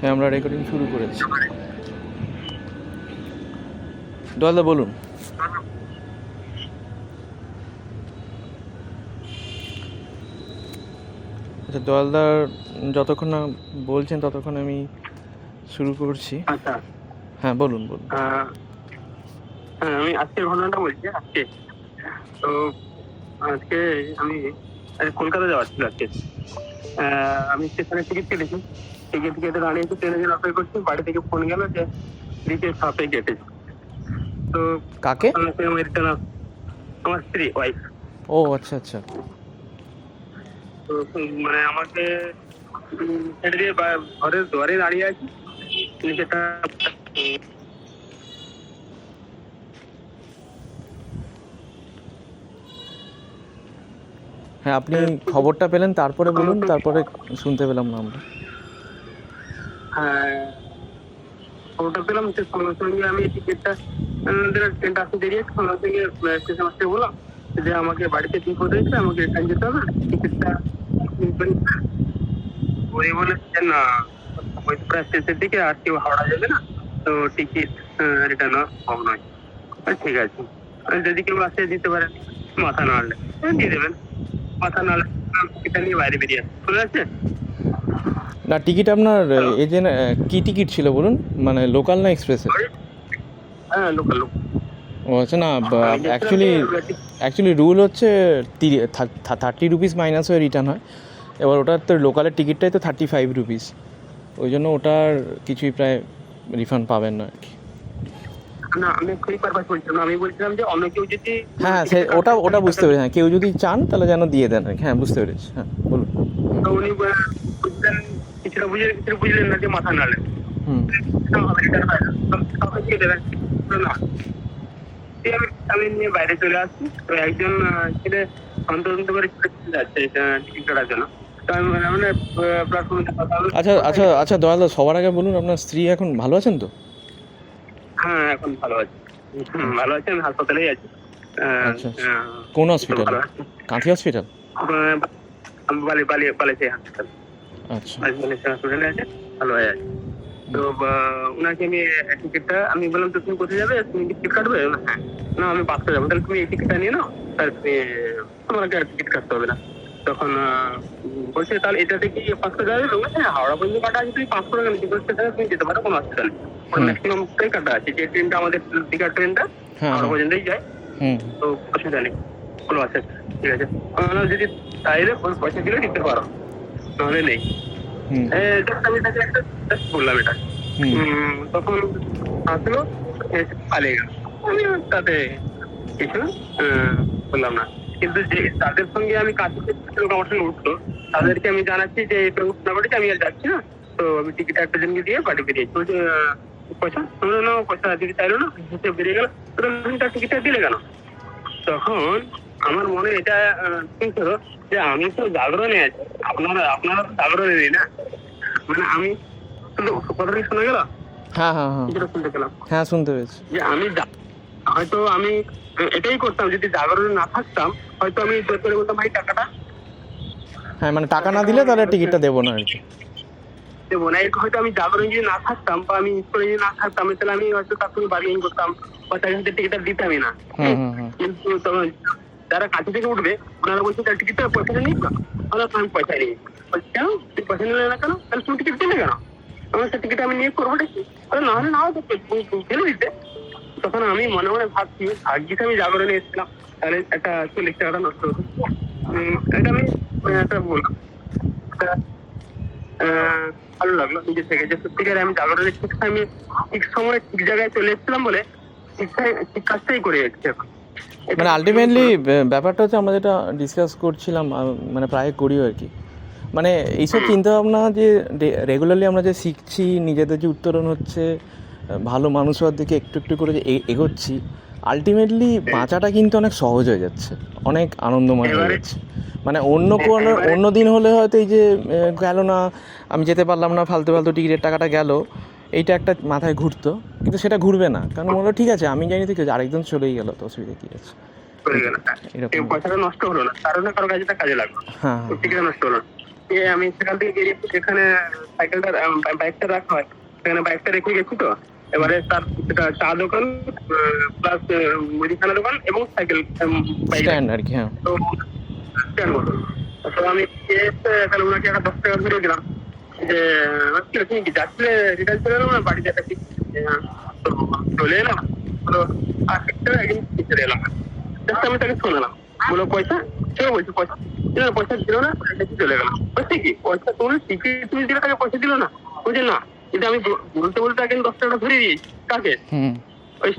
হ্যাঁ, আমরা রেকর্ডিং শুরু করেছি। দলদা বলুন। আচ্ছা, দলদার যতক্ষণ না বলছেন ততক্ষণ আমি শুরু করছি। আচ্ছা, হ্যাঁ, বলুন বলুন। হ্যাঁ, আমি আজকের ঘটনাটা বলছি। তো আজকে আমি কলকাতা যাওয়ার ছিল আজকে। আমি স্টেশনে টিকিট কেটেছি। টিকিট কেটে দাঁড়িয়েছি, ট্রেনের জন্য অপেক্ষা করছি। বাড়ি থেকে ফোন গেল যে দিকে সাপে কেটেছে। তো কাকে? আমার স্ত্রী, ওয়াইফ। ও আচ্ছা আচ্ছা। তো মানে আমাকে ছেড়ে দিয়ে ঘরের দুয়ারে দাঁড়িয়ে আছি। নিচেটা হ্যাঁ, আপনি খবরটা পেলেন তারপরে বলুন, তারপরে শুনতে পেলাম না আমরা। হ্যাঁ, খবরটা পেলাম। সঙ্গে সঙ্গে আমি টিকিটটা ট্রেনটা আসতে দেরি আছে, সঙ্গে সঙ্গে স্টেশন মাস্টারকে বললাম যে আমাকে বাড়িতে বিপদ হয়েছে, আমাকে রিটার্ন যেতে হবে, টিকিটটা। ওই বলেছে না, ওই প্রায় শেষের দিকে আর কেউ হাওড়া যাবে না, তো টিকিট রিটার্ন সম্ভব নয়। ঠিক আছে, যদি কেউ আসে দিতে পারেন, মাথা নাড়লে দিয়ে দেবেন। মাথা নাড়লে টিকিটটা নিয়ে বাইরে বেরিয়ে আসে, চলে আসছে। না, টিকিট আপনার এজেন্ট কী টিকিট ছিল বলুন? মানে লোকাল না এক্সপ্রেসের? হ্যাঁ, লোকাল। ও আচ্ছা, না অ্যাকচুয়ালি রুল হচ্ছে 30 রুপিস মাইনাস হয়ে রিটার্ন হয়। এবার ওটার তো লোকালের টিকিটটাই তো 35 রুপিস, ওই জন্য ওটার কিছুই প্রায় রিফান্ড পাবেন না আর কি। না, আমি সেই পারপাস বলছিলাম। আমি বলছিলাম যে অন্য কেউ যদি হ্যাঁ, সে ওটা বুঝতে পেরেছি। হ্যাঁ, কেউ যদি চান তাহলে যেন দিয়ে দেন আর কি। হ্যাঁ, বুঝতে পেরেছি। হ্যাঁ, বলুন। তো উনি বুঝলেন, কিছুটা বুঝলেন না যে মাথা নাড়লেন। না, আমি নিয়ে বাইরে চলে আসছি। তো একজন ছেলে অন্তর্ন্ত করে যাচ্ছে টিকিট কাটার জন্য। তো আমি মানে প্ল্যাটফর্মে আচ্ছা আচ্ছা আচ্ছা, দয়ালদা সবার আগে বলুন, আপনার স্ত্রী এখন ভালো আছেন তো? হ্যাঁ, এখন ভালো আছে। ভালো আছে, আমি হাসপাতালেই আছি। আচ্ছা, কোন হসপিটাল? কাঁথি হসপিটাল? বালিয়াচি হাসপাতাল। আচ্ছা, বালিয়াচি হসপিটালে আছে, ভালো হয়ে আছে। তো ওনাকে আমি টিকিটটা আমি বললাম, তো তুমি কোথায় যাবে, তুমি টিকিট কাটবে? হ্যাঁ। না, আমি বাসে যাবো। তাহলে তুমি এই টিকিটটা নিয়ে নাও, তাহলে তুমি তোমাকে আর টিকিট কাটতে হবে না। তখন বলছে, তাহলে এটাতে কি 500 টাকা যাবে? হ্যাঁ, হাওড়া পর্যন্ত কাটা আছে, তুমি 500 টাকা টিকিট স্টেশনে তুমি যেতে পারো, কোনো অসুবিধা নেই। ম্যাক্সিমামটাই কাটা আছে। যে ট্রেনটা আমাদের দীঘার ট্রেনটা হাওড়া পর্যন্তই যায়, তো অসুবিধা নেই, কোনো আছে। ঠিক আছে, যদি চাইলে পয়সা দিলে দিতে পারো, নাহলে নেই। আমি তাকে একটা বললাম এটা। তখন আসলো, পালিয়ে গেল। আমি তাতে কিছু বললাম না। কিন্তু যে তাদের সঙ্গে আমি কাজ করতে আমার সঙ্গে উঠলো, তাদেরকে আমি জানাচ্ছি যে এটা উঠনা করেছি, আমি আর যাচ্ছি না। তো আমি টিকিট একটা জনকে দিয়ে বাড়ি বেরিয়েছি। বলছে পয়সা না, পয়সা দিতে চাইলো না, বেরিয়ে গেল। তার টিকিটটা দিলে কেন? তখন আমার মনে এটা ঠিক হলো যে আমি তো জাগরণে আছি, আপনারা তো জাগরণে নেই না। মানে আমি কথাটা শোনা গেল। হ্যাঁ হ্যাঁ হ্যাঁ শুনতে পেলাম। হ্যাঁ, শুনতে পেয়েছি। যে হয়তো আমি এটাই করতাম, যদি জাগরণে না থাকতাম হয়তো আমি জোর করে বলতাম, ভাই টাকাটা। হ্যাঁ, মানে টাকা না দিলে তাহলে টিকিটটা দেবো না আর কি। দেবো না, হয়তো আমি জাগরণে যদি না থাকতাম বা আমি স্কুলে যদি না থাকতাম, তাহলে আমি হয়তো তার সঙ্গে বার্গেনিং করতাম বা তার সাথে টিকিটটা দিতামই না। কিন্তু তখন যারা কাছে থেকে উঠবে ওনারা বলছে, তার টিকিটটা পয়সা নিই না। আমি পয়সা নিই। কেন তুই পয়সা নিলে না কেন? তাহলে তুমি টিকিট দিলে কেন? আমার সে টিকিট আমি নিয়ে করবো নাকি? না হলে নাও তো ফেলে দিতে। তখন আমি মনে মনে ভাবছি, ভাগ্যিস আমি জাগরণে এসেছিলাম, তাহলে একটা 40 টাকাটা নষ্ট হতো। এটা আমি একটা বললাম, ভালো লাগলো নিজে থেকে যে সত্যিকারে আমি জাগরণে ঠিক সময় ঠিক জায়গায় চলে এসেছিলাম বলে ঠিক কাজটাই করে যাচ্ছি এখন। মানে আলটিমেটলি ব্যাপারটা হচ্ছে, আমরা যেটা ডিসকাস করছিলাম, মানে প্রায় করিও আর কি, মানে এইসব চিন্তাভাবনা যে রেগুলারলি আমরা যে শিখছি, নিজেদের যে উত্তরণ হচ্ছে, ভালো মানুষ হওয়ার দিকে একটু একটু করে যে এগোচ্ছি, আলটিমেটলি বাঁচাটা কিন্তু অনেক সহজ হয়ে যাচ্ছে, অনেক আনন্দময় হয়ে যাচ্ছে। মানে অন্য দিন হলে হয়তো এই যে গেল না, আমি যেতে পারলাম না, ফালতু ফালতু টিকিটের টাকাটা গেল, এইটা একটা মাথায় ঘুরতো। কিন্তু সেটা ঘুরবে না, কারণ বললো ঠিক আছে, আমি জানি ঠিক আছে, আরেকজন চলেই গেল, তো অসুবিধা কী আছে। পয়সাটা নষ্ট হলো না, কারো না কারো কাজে লাগলো। হ্যাঁ, নষ্ট হলো। আমি সেখান থেকে বেরিয়ে যেখানে সাইকেলটা বাইকটা রাখা হয় সেখানে বাইকটা রেখে গেছি। তো এবারে তার চা দোকান প্লাস মুদিখানা দোকান এবং সাইকেল বাইক স্ট্যান্ড আর কি, হ্যাঁ। তো স্ট্যান্ড মতো। তো আমি তাহলে ওনাকে একটা 10 টাকা ধরে দিলাম যে তুমি কি যাচ্ছিলে রিটার্ন চলে এলাম না বাড়িতে একটা তো চলে এলাম বলো একটা একদিন চলে এলাম। আমি তাকে শোনালাম, বলো পয়সা, সেও বলছে পয়সা পয়সা দিল না, চলে গেল। বলছে কি পয়সা তুমি টিকিট তুমি দিলে তাকে পয়সা দিল না? বলছে না, কিন্তু আমি বলতে বলতে আগে 10 টাকা ধরে দিয়েছি। কাকে? ওই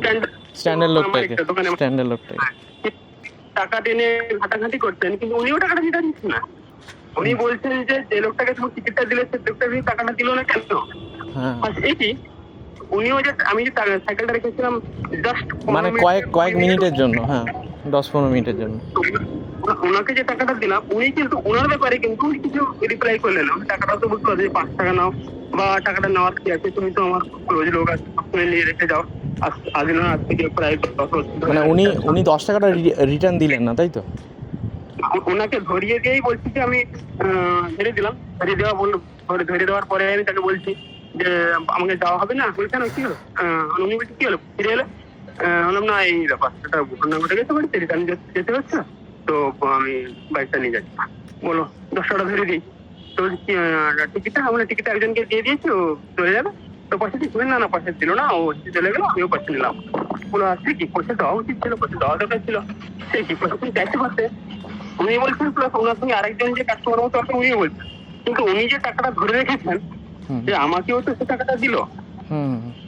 স্ট্যান্ডের লোকটাকে, দোকানে স্ট্যান্ডের লোকটাকে টাকা টেনে ঘাটাঘাটি করছেন, কিন্তু উনিও টাকাটা দিতে দিচ্ছেন না। উনি বলছেন যে যে লোকটাকে তুমি টিকিটটা দিলে সে লোকটা টাকাটা দিল না কেন? এই কি উনিও যে আমি যে সাইকেলটা রেখেছিলাম জাস্ট মানে কয়েক মিনিটের জন্য, হ্যাঁ 10-15 মিনিটের জন্য, ওনাকে যে টাকাটা দিলাম উনি কিন্তু ওনার ব্যাপারে কিন্তু কিছু রিপ্লাই করলেন না। টাকাটা তো বুঝতে পারছি 5 টাকা নাও বা টাকাটা নেওয়ার কি আছে, তুমি তো আমার রোজ লোক আছে নিয়ে রেখে যাও। আজ না আজ থেকে প্রায় 10 বছর মানে উনি 10 টাকাটা রিটার্ন দিলেন না, তাই তো? ওনাকে ধরিয়ে দিয়েই বলছি যে আমি ধরে দিলাম। ধরে দেওয়ার পরে আমি তাকে বলছি যে আমাকে যাওয়া হবে না। বলছে না কি হলো? উনি বলছি কি হলো ফিরে এলে? বললাম না এই ব্যাপারটা ঘটনা ঘটে গেছে, বাড়িতে রিটার্ন যেতে হচ্ছে, তো আমি বাইকটা নিয়ে যাচ্ছি। বলো 10 টাকা ধরে দিই। তো টিকিটটা আমরা টিকিটটা একজনকে দিয়ে দিয়েছি, ও চলে যাবে। তো পয়সা দিচ্ছিলেন না? পয়সা দিল না, ও চলে গেল, আমিও পয়সা নিলাম। বলো আসছে কি পয়সা দেওয়া উচিত ছিল, পয়সা দেওয়া দরকার ছিল। সে কি পয়সা তুমি চাইতে পারতে? উনি বলছেন প্লাস ওনার সঙ্গে আরেকজন যে কাস্টমার মতো আছে উনিও বলছেন, কিন্তু উনি যে টাকাটা ধরে রেখেছেন যে আমাকেও তো সে টাকাটা দিল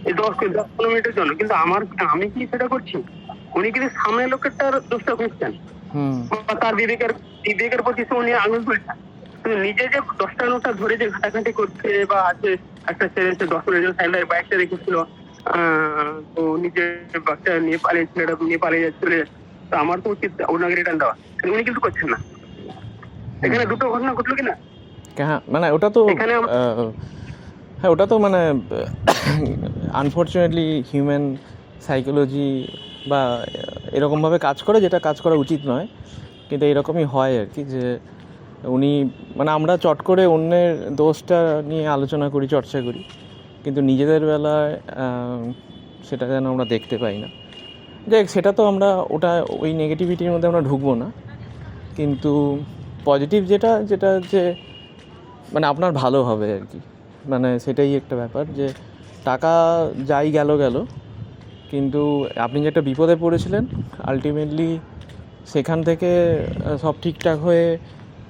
এই 10-15 মিনিটের জন্য, কিন্তু আমি কি সেটা করছি? উনি কিন্তু সামনের লোকেরটার দোষটা খুঁজছেন বা তার বিবেকের প্রতি উনি আঙুল তুলছেন। নিজে যে 10 টাকা নোটটা ধরে যে ঘাটাঘাটি করছে বা আছে একটা ছেলে 10 মিনিটের সাইডে বাইকটা রেখেছিল, তো নিজে বাচ্চা নিয়ে পালিয়ে ছেলেটা নিয়ে পালিয়ে যাচ্ছিল, তো আমার তো উচিত ওনাকে রিটার্ন দেওয়া, উনি কিন্তু করছেন না। এখানে দুটো ঘটনা ঘটলো কিনা, মানে ওটা তো হ্যাঁ ওটা তো মানে আনফর্চুনেটলি হিউম্যান সাইকোলজি বা এরকমভাবে কাজ করে, যেটা কাজ করা উচিত নয়, কিন্তু এরকমই হয় আর কি। যে উনি মানে আমরা চট করে অন্যের দোষটা নিয়ে আলোচনা করি, চর্চা করি, কিন্তু নিজেদের বেলায় সেটা যেন আমরা দেখতে পাই না। যাই সেটা তো আমরা ওই নেগেটিভিটির মধ্যে আমরা ঢুকবো না, কিন্তু পজিটিভ যেটা যে মানে আপনার ভালো হবে আর কি, মানে সেটাই একটা ব্যাপার। যে টাকা যাই গেল, কিন্তু আপনি যে একটা বিপদে পড়েছিলেন আলটিমেটলি সেখান থেকে সব ঠিকঠাক হয়ে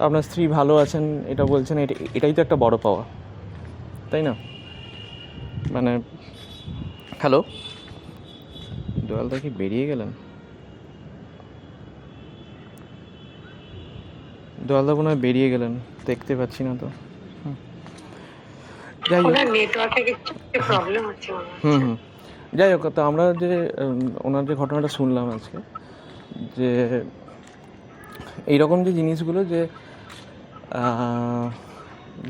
আপনার স্ত্রী ভালো আছেন এটা বলছেন, এটাই তো একটা বড় পাওয়া, তাই না? মানে হ্যালো, দোয়ালদা কি বেরিয়ে গেলেন? দোয়ালদা মনে হয় বেরিয়ে গেলেন, দেখতে পাচ্ছি না তো। যাই হোক, যাই হোক, তো আমরা যে ওনার যে ঘটনাটা শুনলাম আজকে, যে এইরকম যে জিনিসগুলো যে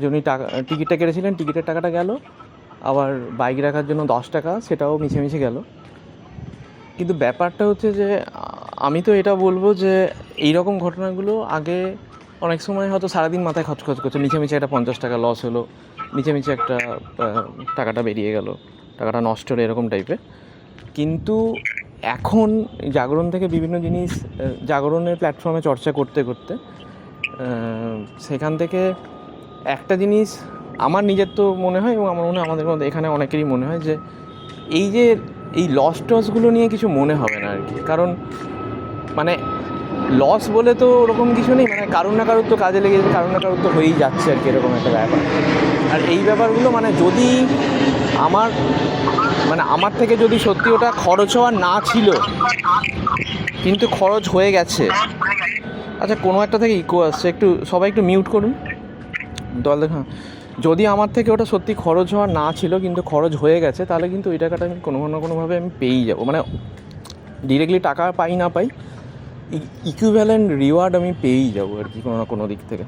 উনি টিকিটটা কেটেছিলেন, টিকিটের টাকাটা গেল, আবার বাইক রাখার জন্য 10 টাকা সেটাও মিছে গেল। কিন্তু ব্যাপারটা হচ্ছে যে আমি তো এটা বলবো যে এইরকম ঘটনাগুলো আগে অনেক সময় হয়তো সারাদিন মাথায় খচখচ করছে, মিছে একটা 50 টাকা লস হলো, মিছে একটা টাকাটা বেরিয়ে গেল, টাকাটা নষ্ট হলো, এরকম টাইপের। কিন্তু এখন জাগরণ থেকে বিভিন্ন জিনিস জাগরণের প্ল্যাটফর্মে চর্চা করতে সেখান থেকে একটা জিনিস আমার নিজের তো মনে হয়, এবং আমার মনে হয় আমাদের মধ্যে এখানে অনেকেরই মনে হয় যে এই লস টসগুলো নিয়ে কিছু মনে হবে না আর কি। কারণ মানে লস বলে তো ওরকম কিছু নেই, মানে কারুর না কারুর তো কাজে লেগে যাচ্ছে, কারুর না কারুর তো হয়েই যাচ্ছে আর কি, এরকম একটা ব্যাপার। আর এই ব্যাপারগুলো মানে যদি আমার থেকে যদি সত্যি ওটা খরচ হওয়ার না ছিল কিন্তু খরচ হয়ে গেছে, আচ্ছা কোনো একটা থেকে ইকো আসছে, সবাই একটু মিউট করুন দল দেখা। যদি আমার থেকে ওটা সত্যি খরচ হওয়ার না ছিল কিন্তু খরচ হয়ে গেছে, তাহলে কিন্তু ওই টাকাটা আমি কোনো না কোনোভাবে আমি পেয়েই যাবো, মানে ডিরেক্টলি টাকা পাই না পাই ইকুইভ্যালেন্ট রিওয়ার্ড আমি পেয়েই যাবো আর কি, কোনো না কোনো দিক থেকে।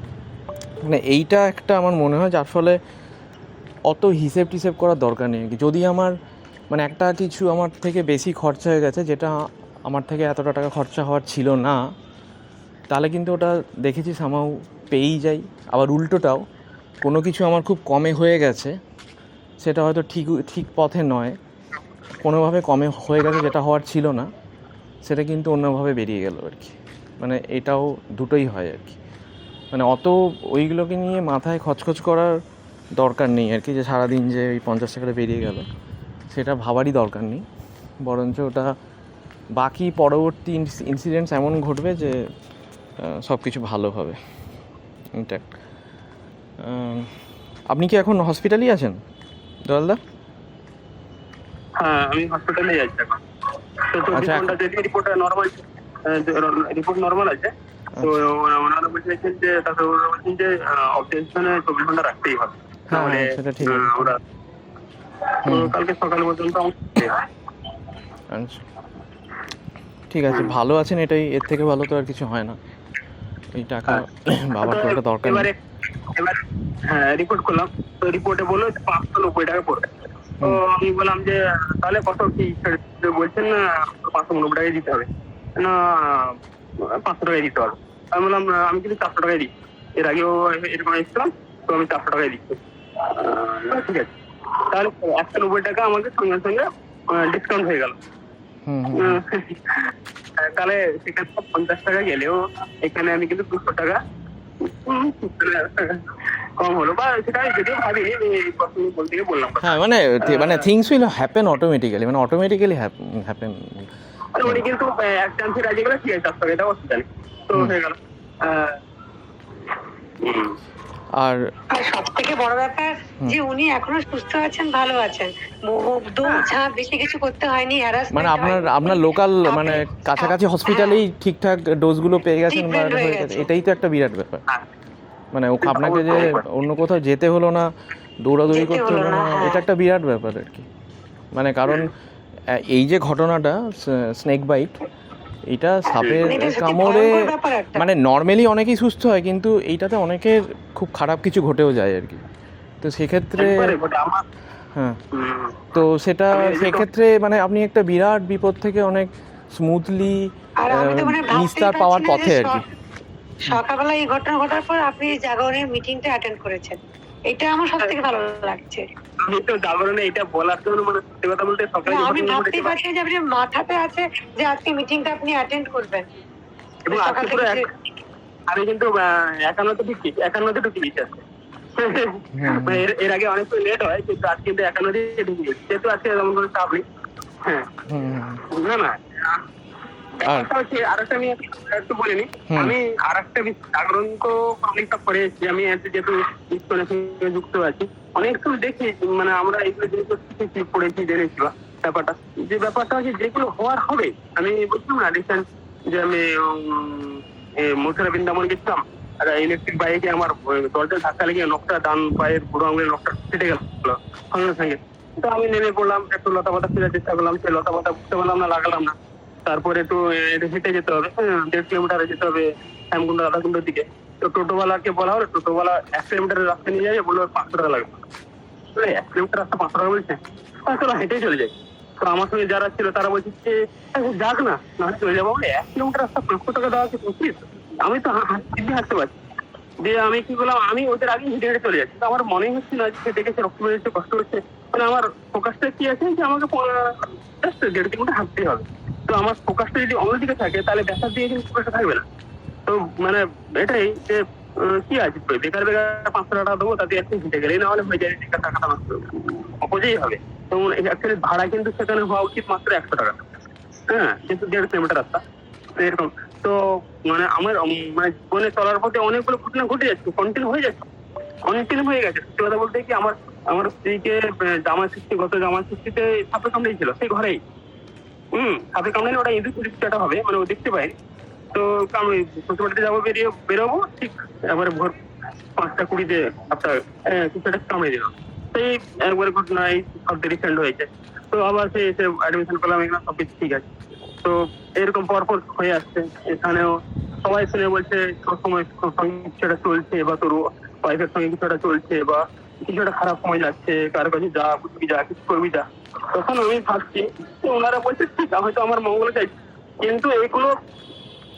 মানে এইটা একটা আমার মনে হয়, যার ফলে অত হিসেব টিসেব করার দরকার নেই। যদি আমার মানে একটা কিছু আমার থেকে বেশি খরচা হয়ে গেছে, যেটা আমার থেকে এতটা টাকা খরচা হওয়ার ছিল না, তাহলে কিন্তু ওটা দেখেছি সামাও পেয়েই যাই, আবার উল্টোটাও কোনো কিছু আমার খুব কমে হয়ে গেছে, সেটা হয়তো ঠিক পথে নয়, কোনোভাবে কমে হয়ে গেছে যেটা হওয়ার ছিল না, সেটা কিন্তু অন্যভাবে বেরিয়ে গেল আর কি। মানে এটাও দুটোই হয় আর কি। মানে অত ওইগুলোকে নিয়ে মাথায় খচখচ করার দরকার নেই আর কি, যে সারাদিন যে ওই 50 টাকাটা বেরিয়ে গেল সেটা ভাবারই দরকার নেই। বরঞ্চ ওটা বাকি পরবর্তী ইনসিডেন্টস এমন ঘটবে যে সব কিছু ভালো হবে ইনট্যাক্ট। আপনি কি এখন হসপিটালেই আছেন দয়ালদা? হ্যাঁ, আমি হসপিটালে যাচ্ছি এখন। তো 24 ঘন্টা যদি রিপোর্ট নর্মাল আছে, তো ওনারা বলছেন যে তারপরে ওনারা বলছেন যে অবজারভেশনে 24 ঘন্টা রাখতেই হবে, তাহলে সেটা ঠিক ওরা কালকে সকাল পর্যন্ত আচ্ছা ঠিক আছে, ভালো আছেন, এটাই, এর থেকে ভালো তো আর কিছু হয় না। এই টাকা বাবার তো একটা দরকার নেই। এবার হ্যাঁ রিপোর্ট করলাম, তো রিপোর্টে বললো 590 টাকা পড়বে। তো আমি বললাম যে তাহলে কত কি বলছেন, না 590 টাকাই দিতে হবে না 500 টাকাই দিতে হবে। আমি বললাম আমি কিন্তু 400 টাকাই দিচ্ছি, এর আগেও এরকম এসেছিলাম, তো আমি 400 টাকাই দিচ্ছি। ঠিক আছে, তাহলে 190 টাকা আমাকে সঙ্গে সঙ্গে ডিসকাউন্ট হয়ে গেল। তাহলে সেখানে 50 টাকা গেলেও এখানে আমি কিন্তু 200 টাকা কম হলো, বা সেটা যদিও ভাবিনি, বলতে গিয়ে বললাম। হ্যাঁ মানে থিংস উইল হ্যাপেন অটোমেটিক্যালি, মানে অটোমেটিক্যালি হ্যাপেন। উনি কিন্তু এক চান্সে রাজি গেলে ঠিক আছে, 400 টাকা, এটা অসুবিধা নেই, তো হয়ে গেল। আর সব থেকে বড় ব্যাপার যে উনি এখনো সুস্থ আছেন, ভালো আছেন, দৌড় ঝাঁপ বেশি কিছু করতে হয়নি, মানে আপনার লোকাল মানে কাছাকাছি হসপিটালেই ঠিকঠাক ডোজগুলো পেয়ে গেছেন বা হয়ে গেছে, এটাই তো একটা বিরাট ব্যাপার। মানে আপনাকে যে অন্য কোথাও যেতে হলো না, দৌড়াদৌড়ি করতে হলো না, এটা একটা বিরাট ব্যাপার আর কি। মানে কারণ এই যে ঘটনাটা স্নেক বাইট, এটা সাপের কামড়ে মানে নর্মালি অনেকেই সুস্থ হয়, কিন্তু এইটাতে অনেকের খুব খারাপ কিছু ঘটেও যায় আর কি। তো সেক্ষেত্রে হ্যাঁ, তো সেক্ষেত্রে মানে আপনি একটা বিরাট বিপদ থেকে অনেক স্মুথলি নিস্তার পাওয়ার পথে আর কি। সকালবেলা এই ঘটনা ঘটার পর আপনি জাগরণের মিটিংটা অ্যাটেন্ড করেছেন, এটা আমার সব থেকে ভালো লাগছে। আমি তো জাগরণে এটা বলার জন্য, মানে সত্যি কথা বলতে সকালে আমি ভাবতেই পারছি যে আপনি মাথাতে আছে যে আজকে মিটিংটা আপনি অ্যাটেন্ড করবেন, এবং আজকে পুরো আমি কিন্তু 51তে ঢুকিয়েছি আজকে। এর আগে অনেক লেট হয়, কিন্তু আজকে কিন্তু 51তে ঢুকিয়েছি, যেহেতু আজকে তেমন কোনো চাপ নেই। হ্যাঁ না না আরেকটা আমি একটু বলিনি, আমি আরেকটা জাগরণ তো অনেকটা পরে এসেছি, আমি যেহেতু ইস্কনের সঙ্গে যুক্ত আছি, অনেক কিছু দেখি, মানে আমরা এইগুলো যেগুলো শিখেছি, পড়েছি, জেনেছি ব্যাপারটা হচ্ছে যেগুলো হওয়ার হবে। আমি বলছিলাম না রিসেন্ট যে আমি মথুরা বৃন্দাবন গেছিলাম, ইলেকট্রিক বাইকে আমার দরজার ধাক্কা লেগে নখটা, ডান পায়ের বুড়ো আঙুলের নখটা কেটে গেল সঙ্গে সঙ্গে। তো আমি নেমে পড়লাম, একটু লতা পাতা ফেরার চেষ্টা করলাম, সেই লতা পাতা বুঝতে পারলাম না, লাগালাম না। তারপরে একটু হেঁটে যেতে হবে, 1.5 কিলোমিটার যেতে হবে শ্যামকুণ্ড রাধাকুণ্ডের দিকে। তো টোটোওয়ালাকে বলা হলো, টোটোওয়ালা 1 কিলোমিটারের রাস্তা নিয়ে যাবে, বললো 500 টাকা লাগবে। 1 কিলোমিটার রাস্তা 500 টাকা বলছে, চলো হেঁটেই চলে যায়। তো আমার সঙ্গে যারা ছিল তারা বলছে যে যাক না চলে যাবো, 1 কিলোমিটার রাস্তা 500 টাকা দেওয়া কি উচিত? আমি তো হাঁটতে পারছি। দিয়ে আমি কি করলাম, আমি ওদের আগে হেঁটে হেঁটে চলে যাচ্ছি। আমার মনে হচ্ছে না যে দেখেছে রক্ত বেরোচ্ছে, কষ্ট হচ্ছে, মানে আমার ফোকাসটা কি আছে যে আমাকে 1.5 কিলোমিটার হাঁটতেই হবে। তো আমার ফোকাসটা যদি অন্যদিকে থাকে, তাহলে ব্যথার দিয়ে কিন্তু ফোকাসটা থাকবে না। তো মানে এটাই যে কি আছে, বেকার 500 টাকা দেবো, তাতে একটু হেঁটে গেলেই না হলে হয়ে যায়, টাকাটা নষ্ট অপচয়ই হবে। তো অ্যাকচুয়ালি ভাড়া কিন্তু সেখানে হওয়া উচিত মাত্র 100 টাকা, হ্যাঁ, কিন্তু 1.5 কিলোমিটার রাস্তা এরকম। তো মানে আমার মানে জীবনে চলার পথে অনেকগুলো ঘটনা ঘটে যাচ্ছে, কন্টিনিউ হয়ে গেছে। সত্যি কথা বলতে কি, আমার স্ত্রীকে গত জামাই ষষ্ঠীতে সাপে কামড়িয়েছিল, সেই ঘরেই সাপে কামড়ালে ওটা ইঁদুর চিকিৎসাটা হবে, মানে ও দেখতে পাই। তো আমি শ্বশুর বাড়িতে যাবো, বেরোবো, ঠিক এবারে ভোর 5:20 আপনার কিছু একটা কামড়ে দিল। সেই একবারে ঘটনা এই সব রিসেন্ট হয়েছে। তো আবার সে এসে অ্যাডমিশন করলাম, এগুলো সবকিছু ঠিক আছে। তো এরকম পরপর হয়ে আসছে। এখানেও সবাই শুনে বলছে সবসময় সঙ্গে কিছু একটা চলছে, বা তোর ওয়াইফের সঙ্গে কিছু একটা চলছে, বা কিছু একটা খারাপ সময় যাচ্ছে, কারো কাছে যা বুঝবি, যা কিছু করবি যা। তখন আমি ভাবছি ওনারা বলছে ঠিক হয়তো আমার মঙ্গল চাইছে, কিন্তু এইগুলো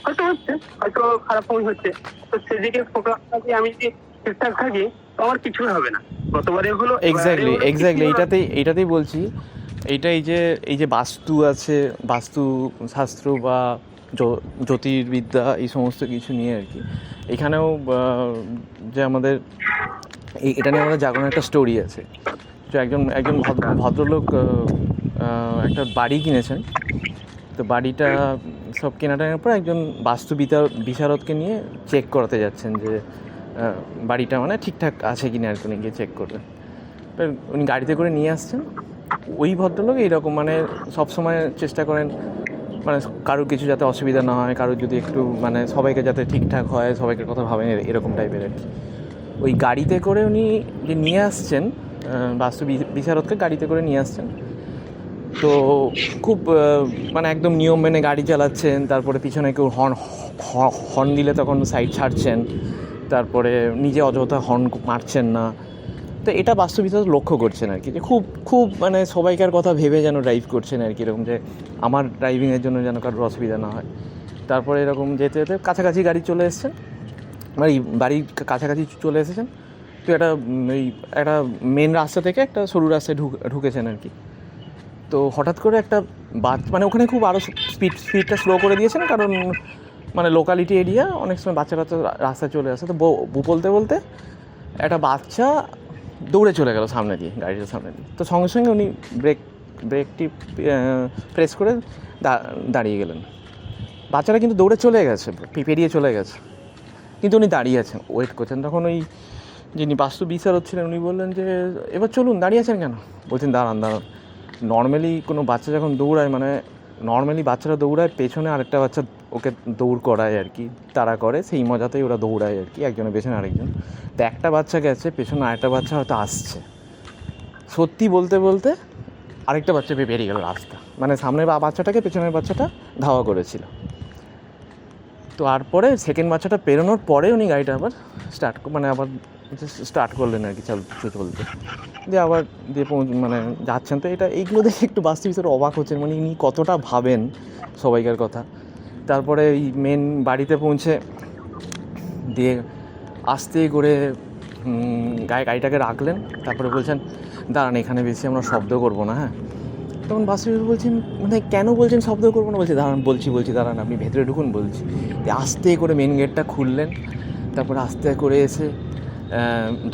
হয়তো হচ্ছে, হয়তো খারাপ সময় হচ্ছে, তো সেদিকে ফোকাস থাকি, আমি যদি ঠিকঠাক থাকি তো আমার কিছুই হবে না। গতবারে হলো, এক্স্যাক্টলি এবারে হলো, এক্স্যাক্টলি কিছুই হলো না। এইটাতেই বলছি। এইটা এই যে বাস্তু আছে, বাস্তু শাস্ত্র বা জ্যোতির্বিদ্যা, এই সমস্ত কিছু নিয়ে আর কি এখানেও যে আমাদের এটা নিয়ে আমাদের জাগরণের একটা স্টোরি আছে। তো একজন একজন ভদ্রলোক একটা বাড়ি কিনেছেন। তো বাড়িটা সব কেনাটার পর একজন বাস্তু বিশারদকে নিয়ে চেক করাতে যাচ্ছেন যে বাড়িটা মানে ঠিকঠাক আছে কিনা আর কি, উনি গিয়ে চেক করবেন। এবার উনি গাড়িতে করে নিয়ে আসছেন। ওই ভদ্রলোক এইরকম মানে সবসময় চেষ্টা করেন মানে কারোর কিছু যাতে অসুবিধা না হয়, কারোর যদি একটু মানে সবাইকে যাতে ঠিকঠাক হয়, সবাইকে কথা ভাবেন এরকম টাইপের আর কি। ওই গাড়িতে করে উনি যে নিয়ে আসছেন বাস্তু বিশারদকে গাড়িতে করে নিয়ে আসছেন। তো খুব মানে একদম নিয়ম মেনে গাড়ি চালাচ্ছেন। তারপরে পিছনে কেউ হর্ন দিলে তখন সাইড ছাড়ছেন। তারপরে নিজে অযথা হর্ন মারছেন না। তো এটা বাস্তু বিশারদ লক্ষ্য করছেন আর কি, যে খুব খুব মানে সবাইকার কথা ভেবে যেন ড্রাইভ করছেন আর কি, এরকম যে আমার ড্রাইভিংয়ের জন্য যেন কারোর অসুবিধা না হয়। তারপরে এরকম যেতে যেতে কাছাকাছি গাড়ি চলে এসেছেন, মানে বাড়ির কাছাকাছি চলে এসেছেন। তো একটা মেন রাস্তা থেকে একটা সরু রাস্তায় ঢুকেছেন আর কি। তো হঠাৎ করে একটা মানে ওখানে খুব আরও স্পিডটা স্লো করে দিয়েছেন, কারণ মানে লোকালিটি এরিয়া, অনেক সময় বাচ্চা রাস্তায় চলে আসে। তো বলতে বলতে একটা বাচ্চা দৌড়ে চলে গেল সামনে দিয়ে, গাড়িটার সামনে দিয়ে। তো সঙ্গে সঙ্গে উনি ব্রেকটি প্রেস করে দাঁড়িয়ে গেলেন। বাচ্চাটা কিন্তু দৌড়ে চলে গেছে, পেরিয়ে চলে গেছে, কিন্তু উনি দাঁড়িয়ে আছেন, ওয়েট করছেন। তখন ওই যিনি বাস্তু বিশারদ ছিলেন উনি বললেন যে এবার চলুন, দাঁড়িয়ে আছেন কেন? বলছেন দাঁড়ান। নর্মালি কোনো বাচ্চা যখন দৌড়ায়, মানে নর্মালি বাচ্চারা দৌড়ায়, পেছনে আরেকটা বাচ্চা ওকে দৌড় করায় আর কি, তারা করে, সেই মজাতেই ওরা দৌড়ায় আর কি, একজনের পেছনে আরেকজন। তো একটা বাচ্চা গেছে, পেছনে আরেকটা বাচ্চা হয়তো আসছে। সত্যি বলতে বলতে আরেকটা বাচ্চা বেরিয়ে গেল রাস্তা, মানে সামনের বাচ্চাটাকে পেছনের বাচ্চাটা ধাওয়া করেছিল। তো তারপরে সেকেন্ড বাচ্চাটা পেরোনোর পরে উনি গাড়িটা আবার স্টার্ট করলেন আর কি, চলতে দিয়ে আবার দিয়ে মানে যাচ্ছেন। তো এইগুলো দেখে একটু বাস্তু বিশারদ অবাক হচ্ছেন, মানে ইনি কতটা ভাবেন সবাইকার কথা। তারপরে এই মেন বাড়িতে পৌঁছে দিয়ে আস্তে করে গাড়িটাকে রাখলেন। তারপরে বলছেন দাঁড়ান, এখানে বেশি আমরা শব্দ করবো না, হ্যাঁ। তখন বাস্তু বিশারদ বলছেন মানে কেন বলছেন শব্দ করবো না? বলছে দাঁড়ান, বলছি দাঁড়ান, আপনি ভেতরে ঢুকুন বলছি। আস্তে করে মেন গেটটা খুললেন, তারপরে আস্তে করে এসে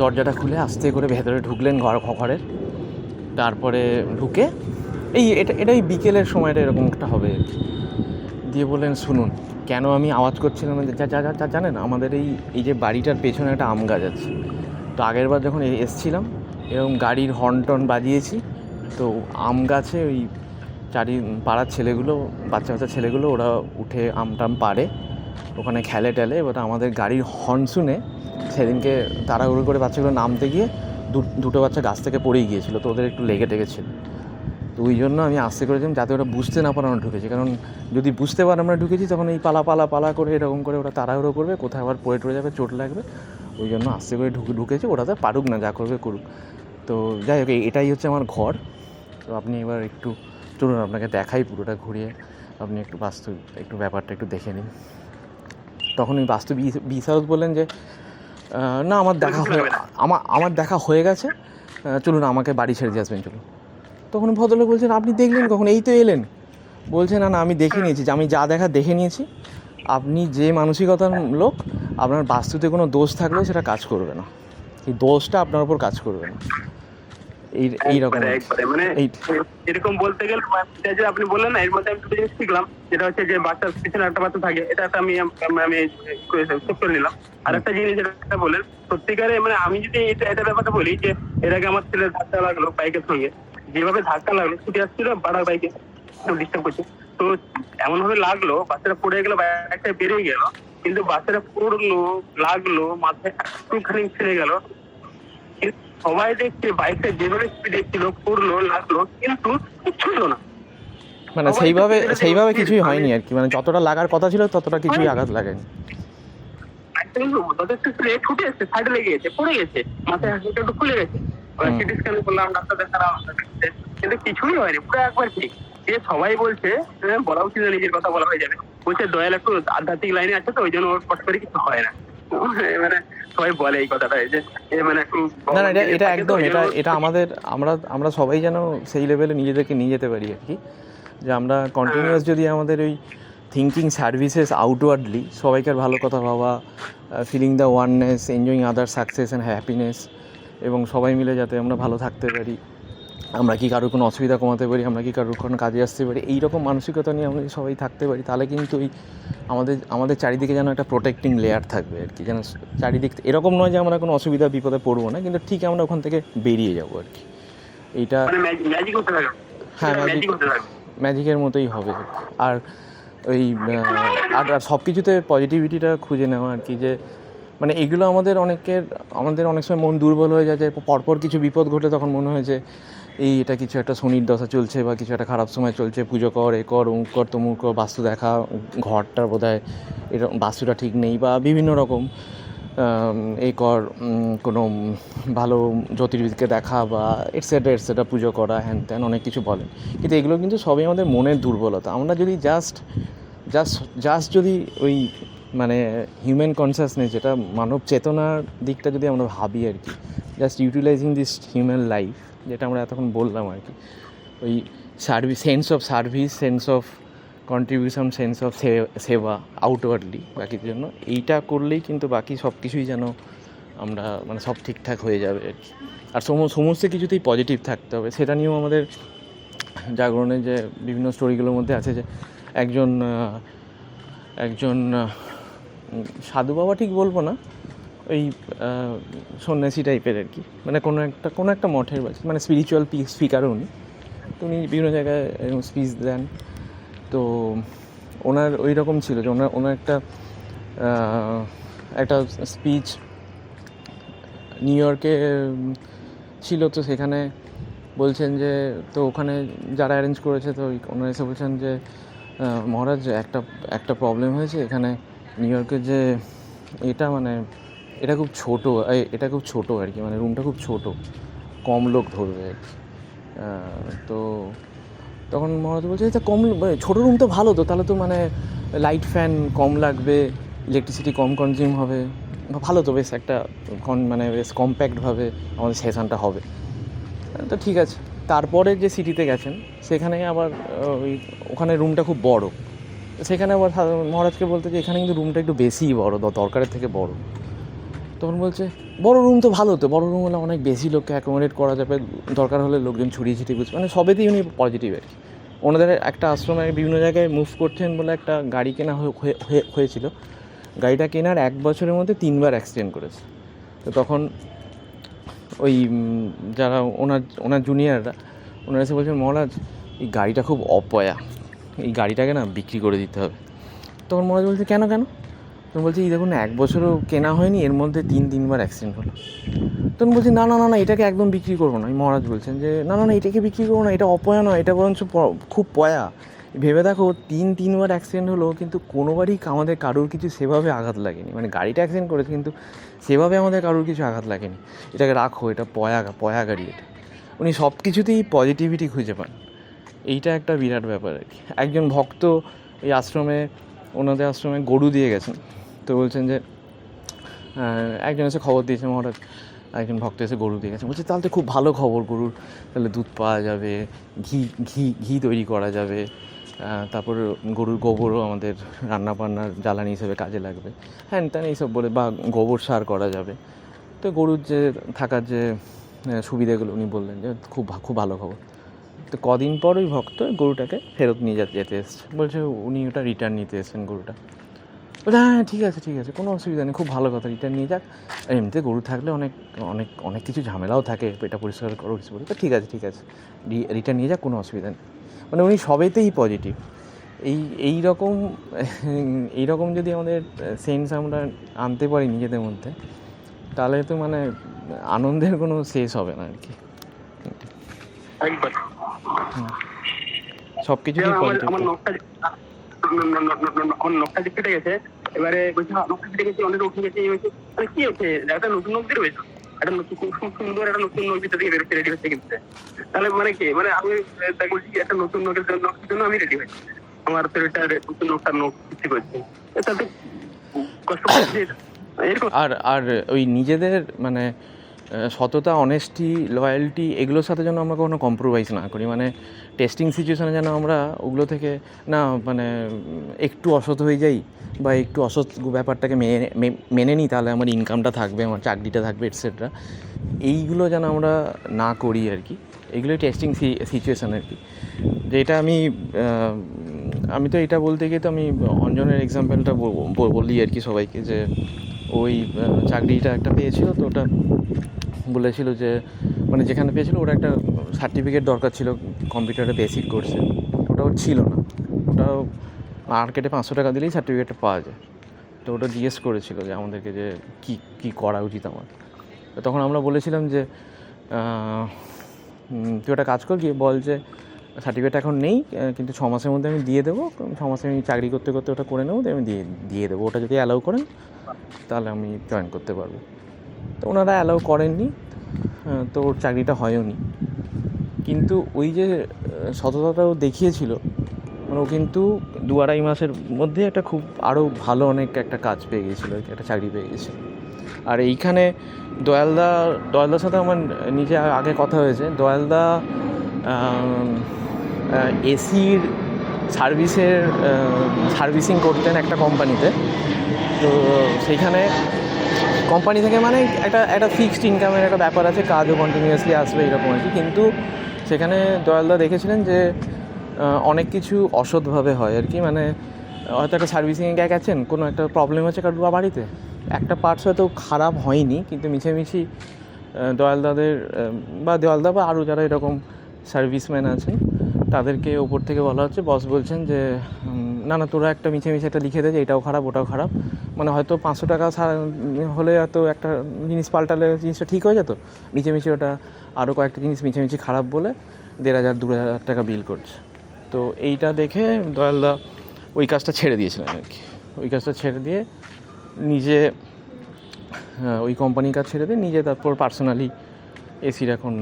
দরজাটা খুলে আস্তে করে ভেতরে ঢুকলেন ঘরের। তারপরে ঢুকে এটা এই বিকেলের সময়টা এরকম একটা হবে আর কি। দিয়ে বললেন শুনুন, কেন আমি আওয়াজ করছিলাম যা জানেন, আমাদের এই যে বাড়িটার পেছনে একটা আম গাছ আছে। তো আগের বার যখন এসছিলাম এরকম গাড়ির হর্ন বাজিয়েছি, তো আম গাছে ওই পাড়ার ছেলেগুলো, বাচ্চা ছেলেগুলো, ওরা উঠে আম পাড়ে, ওখানে খেলে এবার আমাদের গাড়ির হর্ন শুনে সেদিনকে তাড়াহুড়ো করে বাচ্চাগুলো নামতে গিয়ে দুটো বাচ্চা গাছ থেকে পড়েই গিয়েছিলো। তো ওদের একটু লেগেছিল। তো ওই জন্য আমি আস্তে করেছিলাম যাতে ওরা বুঝতে না পারে আমরা ঢুকেছি, কারণ যদি বুঝতে পারে আমরা ঢুকেছি তখন এই পালা করে এরকম করে ওরা তাড়াহুড়ো করবে, কোথায় আবার পড়ে যাবে, চোট লাগবে। ওই জন্য আস্তে করে ঢুকেছি, ওরা তো পারুক না, যা করবে করুক। তো যাই হোক, এটাই হচ্ছে আমার ঘর। তো আপনি এবার একটু চলুন, আপনাকে দেখাই পুরোটা ঘুরিয়ে, আপনি একটু ব্যাপারটা একটু দেখে নিন। তখন ওই বাস্তু বিশারদ বললেন যে না, আমার দেখা হয়ে গেছে, চলুন আমাকে বাড়ি ছেড়ে দিয়ে আসবেন, চলুন। তখন ভদ্রলোক বলছেন আপনি দেখলেন কখন? এই তো এলেন। বলছে না আমি দেখে নিয়েছি, আমি যা দেখা দেখে নিয়েছি। আপনি যে মানসিকতার লোক, আপনার বাস্তুতে কোনো দোষ থাকলেও সেটা কাজ করবে না, এই দোষটা আপনার উপর কাজ করবে না। এইরকম মানে এরকম বলতে গেলে যে আপনি বললেন না, এর মধ্যে আমি দুটো জিনিস শিখলাম, যেটা হচ্ছে যে বাচ্চার পিছনে একটা বাচ্চা থাকে, এটা একটা আমি করে নিলাম। আর একটা জিনিস যেটা বললেন সত্যিকারে, মানে আমি যদি এটা ব্যাপারটা বলি যে এর আগে আমার ছেলের ধাক্কা লাগলো বাইকের সঙ্গে, যেভাবে ধাক্কা লাগলো, ছুটে আসছিল বাড়ার বাইকে, ডিস্টার্ব করছে, তো এমন ভাবে লাগলো বাচ্চাটা পড়ে গেলো, বাইকটা বেরিয়ে গেল, কিন্তু বাচ্চাটা পড়লো, লাগলো, মাথায় একটুখানি ছেড়ে গেল, সবাই দেখছে বাইকটা যেভাবে স্পিডে ছিল, পড়লো, লাগলো, কিন্তু কিচ্ছু হলো না। মানে সেইভাবে কিছুই হয়নি আর কি, মানে যতটা লাগার কথা ছিল ততটা কিছুই আঘাত লাগেনি। ছুটে এসছে, সাইডে লেগে গেছে, পড়ে গেছে, মাথায় হাসিটা একটু খুলে গেছে, সিটি স্ক্যান করলাম, ডাক্তার দেখালাম, কিন্তু কিছুই হয়নি, পুরো একবার ঠিক। যে সবাই বলছে বলা উচিত, নিজের কথা বলা হয়ে যাবে, বলছে দয়াল একটু আধ্যাত্মিক লাইনে আছে তো ওই জন্য ওর কষ্ট করে কিছু হয় না। মানে সবাই বলে এই কথাটা যে মানে একটু না না, এটা একদম এটা আমাদের আমরা সবাই যেন সেই লেভেলে নিজেদেরকে নিয়ে যেতে পারি আর কি, যে আমরা কন্টিনিউয়াস যদি আমাদের ওই থিঙ্কিং সার্ভিসেস আউটওয়ার্ডলি সবাইকার ভালো কথা ভাবা, filling the oneness, enjoying other success and happiness, এবং সবাই মিলে যাতে আমরা ভালো থাকতে পারি, আমরা কি কারোর কোনো অসুবিধা কমাতে পারি, আমরা কি কারোর কোনো কাজে আসতে পারি, এইরকম মানসিকতা নিয়ে আমরা সবাই থাকতে পারি, তাহলে কিন্তু এই আমাদের চারিদিকে যেন একটা প্রোটেক্টিং লেয়ার থাকবে আর কি, যেন চারিদিক এরকম নয় যে আমরা কোনো অসুবিধা বিপদে পড়বো না, কিন্তু ঠিক আমরা ওখান থেকে বেরিয়ে যাবো আর কি। এইটা ম্যাজিক হতে থাকে। হ্যাঁ ম্যাজিকের মতোই হবে। আর ওই আর সব কিছুতে পজিটিভিটিটা খুঁজে নেওয়া আর কি, যে মানে এগুলো আমাদের অনেক সময় মন দুর্বল হয়ে যায়, যে পরপর কিছু বিপদ ঘটে তখন মনে হয় যে এটা কিছু একটা শনির দশা চলছে বা কিছু একটা খারাপ সময় চলছে, পুজো কর, এ কর, অমুক কর, তমুক কর, বাস্তু দেখা, ঘরটার বোধহয় এরকম বাস্তুটা ঠিক নেই, বা বিভিন্ন রকম এই কর, কোনো ভালো জ্যোতির্বিদকে দেখা বা এটসেট্রা পুজো করা, হ্যান ত্যান অনেক কিছু বলেন, কিন্তু এগুলো কিন্তু সবই আমাদের মনের দুর্বলতা। আমরা যদি জাস্ট যদি ওই মানে হিউম্যান কনসাসনেস, যেটা মানব চেতনার দিকটা যদি আমরা ভাবি আর কি, just utilising this human life, যেটা আমরা এতক্ষণ বললাম আর কি, ওই sense of service, sense of contribution, sense of সেবা আউটওয়ার্ডলি বাকির জন্য, এইটা করলেই কিন্তু বাকি সব কিছুই যেন আমরা মানে সব ঠিকঠাক হয়ে যাবে আর কি। আর সমস্ত কিছুতেই পজিটিভ থাকতে হবে। সেটা নিয়েও আমাদের জাগরণের যে বিভিন্ন স্টোরিগুলোর মধ্যে আছে, যে একজন সাধু বাবা ঠিক বলবো না, ওই সন্ন্যাসী টাইপের আর কি, মানে কোনো একটা মঠের মানে স্পিরিচুয়াল স্পিকারও উনি, তো উনি বিভিন্ন জায়গায় স্পিচ দেন। তো ওনার ওই রকম ছিল যে ওনার একটা স্পিচ নিউ ইয়র্কে ছিল, তো সেখানে বলছেন যে, তো ওখানে যারা অ্যারেঞ্জ করেছে, তো ওনারা এসে বলছেন যে মহারাজ একটা প্রবলেম হয়েছে এখানে নিউ ইয়র্কের, যে এটা খুব ছোটো আর কি, মানে রুমটা খুব ছোটো, কম লোক ধরবে আর কি। তো তখন মহারাজ বলছে, এটা ছোটো রুম তো ভালো, তো তাহলে তো মানে লাইট ফ্যান কম লাগবে, ইলেকট্রিসিটি কম কনজিউম হবে, ভালো তো বেশ একটা মানে বেশ কম্প্যাক্টভাবে আমাদের সেশনটা হবে। তো ঠিক আছে। তারপরে যে সিটিতে গেছেন সেখানে আবার ওখানে রুমটা খুব বড়, সেখানে আবার মহারাজকে বলতে যে এখানে কিন্তু রুমটা একটু বেশিই বড়, দরকারের থেকে বড়। তখন বলছে বড় রুম তো ভালো, তো বড় রুম হলে অনেক বেশি লোককে অ্যাকোমোডেট করা যাবে, দরকার হলে লোকজন ছড়িয়ে ছিটিয়ে বুঝবে, মানে সবেতেই উনি পজিটিভ আর কি। ওনাদের একটা আশ্রমে বিভিন্ন জায়গায় মুভ করছেন বলে একটা গাড়ি কেনা হয়েছিল, গাড়িটা কেনার 1 বছরের মধ্যে 3বার অ্যাক্সিডেন্ট করেছে। তো তখন ওই যারা ওনার জুনিয়ররা, ওনারা এসে বলছেন, মহারাজ এই গাড়িটা খুব অপয়া, এই গাড়িটাকে না বিক্রি করে দিতে হবে। তখন মহারাজ বলছে, কেন? তখন বলছে, এই দেখুন 1 বছরও কেনা হয়নি, এর মধ্যে 3বার অ্যাক্সিডেন্ট হলো। তখন বলছি, না এটাকে একদম বিক্রি করবো না। মহারাজ বলছেন যে না এটাকে বিক্রি করবো না, এটা অপয়া নয়, এটা বরঞ্চ খুব পয়া। ভেবে দেখো 3বার অ্যাক্সিডেন্ট হলো, কিন্তু কোনোবারই আমাদের কারোর কিছু সেভাবে আঘাত লাগেনি, মানে গাড়িটা অ্যাক্সিডেন্ট করেছে কিন্তু সেভাবে আমাদের কারোর কিছু আঘাত লাগেনি, এটাকে রাখো, এটা পয়া গাড়ি। এটা উনি সব কিছুতেই পজিটিভিটি খুঁজে পান, এইটা একটা বিরাট ব্যাপার আর কি। একজন ভক্ত এই ওনাদের আশ্রমে গরু দিয়ে গেছেন, তো বলছেন যে একজন এসে খবর দিয়েছে, মহারাজ একজন ভক্ত এসে গরু দিয়ে গেছে। বলছে, তাহলে তো খুব ভালো খবর, গরুর তাহলে দুধ পাওয়া যাবে, ঘি তৈরি করা যাবে, তারপর গরুর গোবরও আমাদের রান্নাবান্নার জ্বালানি হিসেবে কাজে লাগবে, হ্যাঁ তেন এইসব বলে, বা গোবর সার করা যাবে। তো গরুর যে থাকার যে সুবিধাগুলো উনি বললেন যে খুব ভালো খবর। তো কদিন পর ওই ভক্ত গরুটাকে ফেরত নিয়ে যেতে এসছে, বলছে উনি ওটা রিটার্ন নিতে এসেছেন গরুটা। বলছে, হ্যাঁ ঠিক আছে কোনো অসুবিধা নেই, খুব ভালো কথা, রিটার্ন নিয়ে যাক। আর এমনিতে গরু থাকলে অনেক কিছু ঝামেলাও থাকে, এটা পরিষ্কার করো কিছু বলে, তো ঠিক আছে রিটার্ন নিয়ে যাক, কোনো অসুবিধা নেই। মানে উনি সবেতেই পজিটিভ। এই রকম যদি আমাদের সেন্স আমরা আনতে পারি নিজেদের মধ্যে, তাহলে তো মানে আনন্দের কোনো শেষ হবে না আর কি। সব কিছুতেই পজিটিভ। আমার নকটা যে কেটে গেছে, এবারে বলছি নকটা কেটে গেছে, অনেক উঠে গেছে, মানে কি হচ্ছে, একটা নতুন নখ বের হয়েছে, একটা খুব সুন্দর একটা নতুন নখ ভিতর থেকে রেডি হচ্ছে কিনতে। তাহলে মানে কি, মানে আমি বলছি একটা নতুন নখের জন্য আমি রেডি হয়েছি, আমার শরীরটা নোটটা সৃষ্টি করছে, এটা তো কষ্ট করছে এরকম। আর ওই নিজেদের মানে সততা, অনেস্টি, লয়্যালটি এগুলোর সাথে যেন আমরা কোনো কম্প্রোমাইজ না করি। মানে টেস্টিং সিচুয়েশানে যেন আমরা ওগুলো থেকে না মানে একটু অসৎ হয়ে যাই বা একটু অসৎ ব্যাপারটাকে মেনে নিই, তাহলে আমার ইনকামটা থাকবে, আমার চাকরিটা থাকবে, এটসেট্রা। এইগুলো যেন আমরা না করি আর কি। এগুলোই টেস্টিং সিচুয়েশান আর কি। যেটা আমি তো এটা বলতে গিয়ে তো আমি অঞ্জনের এক্সাম্পলটা বলি আর কি সবাইকে, যে ওই চাকরিটা একটা পেয়েছিল, তো ওটা বলেছিল যে মানে যেখানে পেয়েছিল ওটা একটা সার্টিফিকেট দরকার ছিল কম্পিউটারে বেসিক কোর্সে, ওটা ওর ছিল না। ওটাও মার্কেটে 500 টাকা দিলেই সার্টিফিকেটটা পাওয়া যায়। তো ওটা জিজ্ঞেস করেছিল যে আমাদেরকে যে কী করা উচিত আমার। তো তখন আমরা বলেছিলাম যে তুই ওটা কাজ কর, গিয়ে বল যে সার্টিফিকেট এখন নেই, কিন্তু 6 মাসের মধ্যে আমি দিয়ে দেবো, 6 মাসে আমি চাকরি করতে করতে ওটা করে নেবো, আমি দিয়ে দেবো। ওটা যদি অ্যালাউ করেন তাহলে আমি জয়েন করতে পারবো। তো ওনারা অ্যালাউ করেননি, তো ওর চাকরিটা হয়ওনি। কিন্তু ওই যে সততাটাও দেখিয়েছিল, মানে ও কিন্তু 2-2.5 মাসের মধ্যে একটা খুব আরও ভালো অনেক একটা কাজ পেয়ে গিয়েছিলো, একটা চাকরি পেয়ে গেছিলো। আর এইখানে দয়ালদার সাথে আমার নিজে আগে কথা হয়েছে। দয়ালদা এসির সার্ভিসিং করতেন একটা কোম্পানিতে। তো সেইখানে কোম্পানি থেকে মানে একটা ফিক্সড ইনকামের একটা ব্যাপার আছে, কাজও কন্টিনিউয়াসলি আসবে এরকম আর কি। কিন্তু সেখানে দয়ালদা দেখেছিলেন যে অনেক কিছু অসৎভাবে হয় আর কি। মানে হয়তো একটা সার্ভিসিংয়ে গেছেন, কোনো একটা প্রবলেম আছে কারোর বাড়িতে, একটা পার্টস হয়তো খারাপ হয়নি, কিন্তু মিছিমিছি দয়ালদা বা আরও যারা এরকম সার্ভিসম্যান আছেন তাদেরকে ওপর থেকে বলা হচ্ছে, বস বলছেন যে না তোরা একটা মিছিমিছি একটা লিখে দে যে এটাও খারাপ ওটাও খারাপ। মানে হয়তো 500 টাকা হলে হয়তো একটা জিনিস পাল্টালে জিনিসটা ঠিক হয়ে যেত, মিছিমিছি ওটা আরও কয়েকটা জিনিস মিছিমিছি খারাপ বলে 1,500-2,000 টাকা বিল করছে। তো এইটা দেখে দয়ালদা ওই কাজটা ছেড়ে দিয়েছিলেন আর কি। ওই কাজটা ছেড়ে দিয়ে নিজে ওই কোম্পানির কাজ ছেড়ে দিয়ে নিজে তারপর পার্সোনালি এসির এখন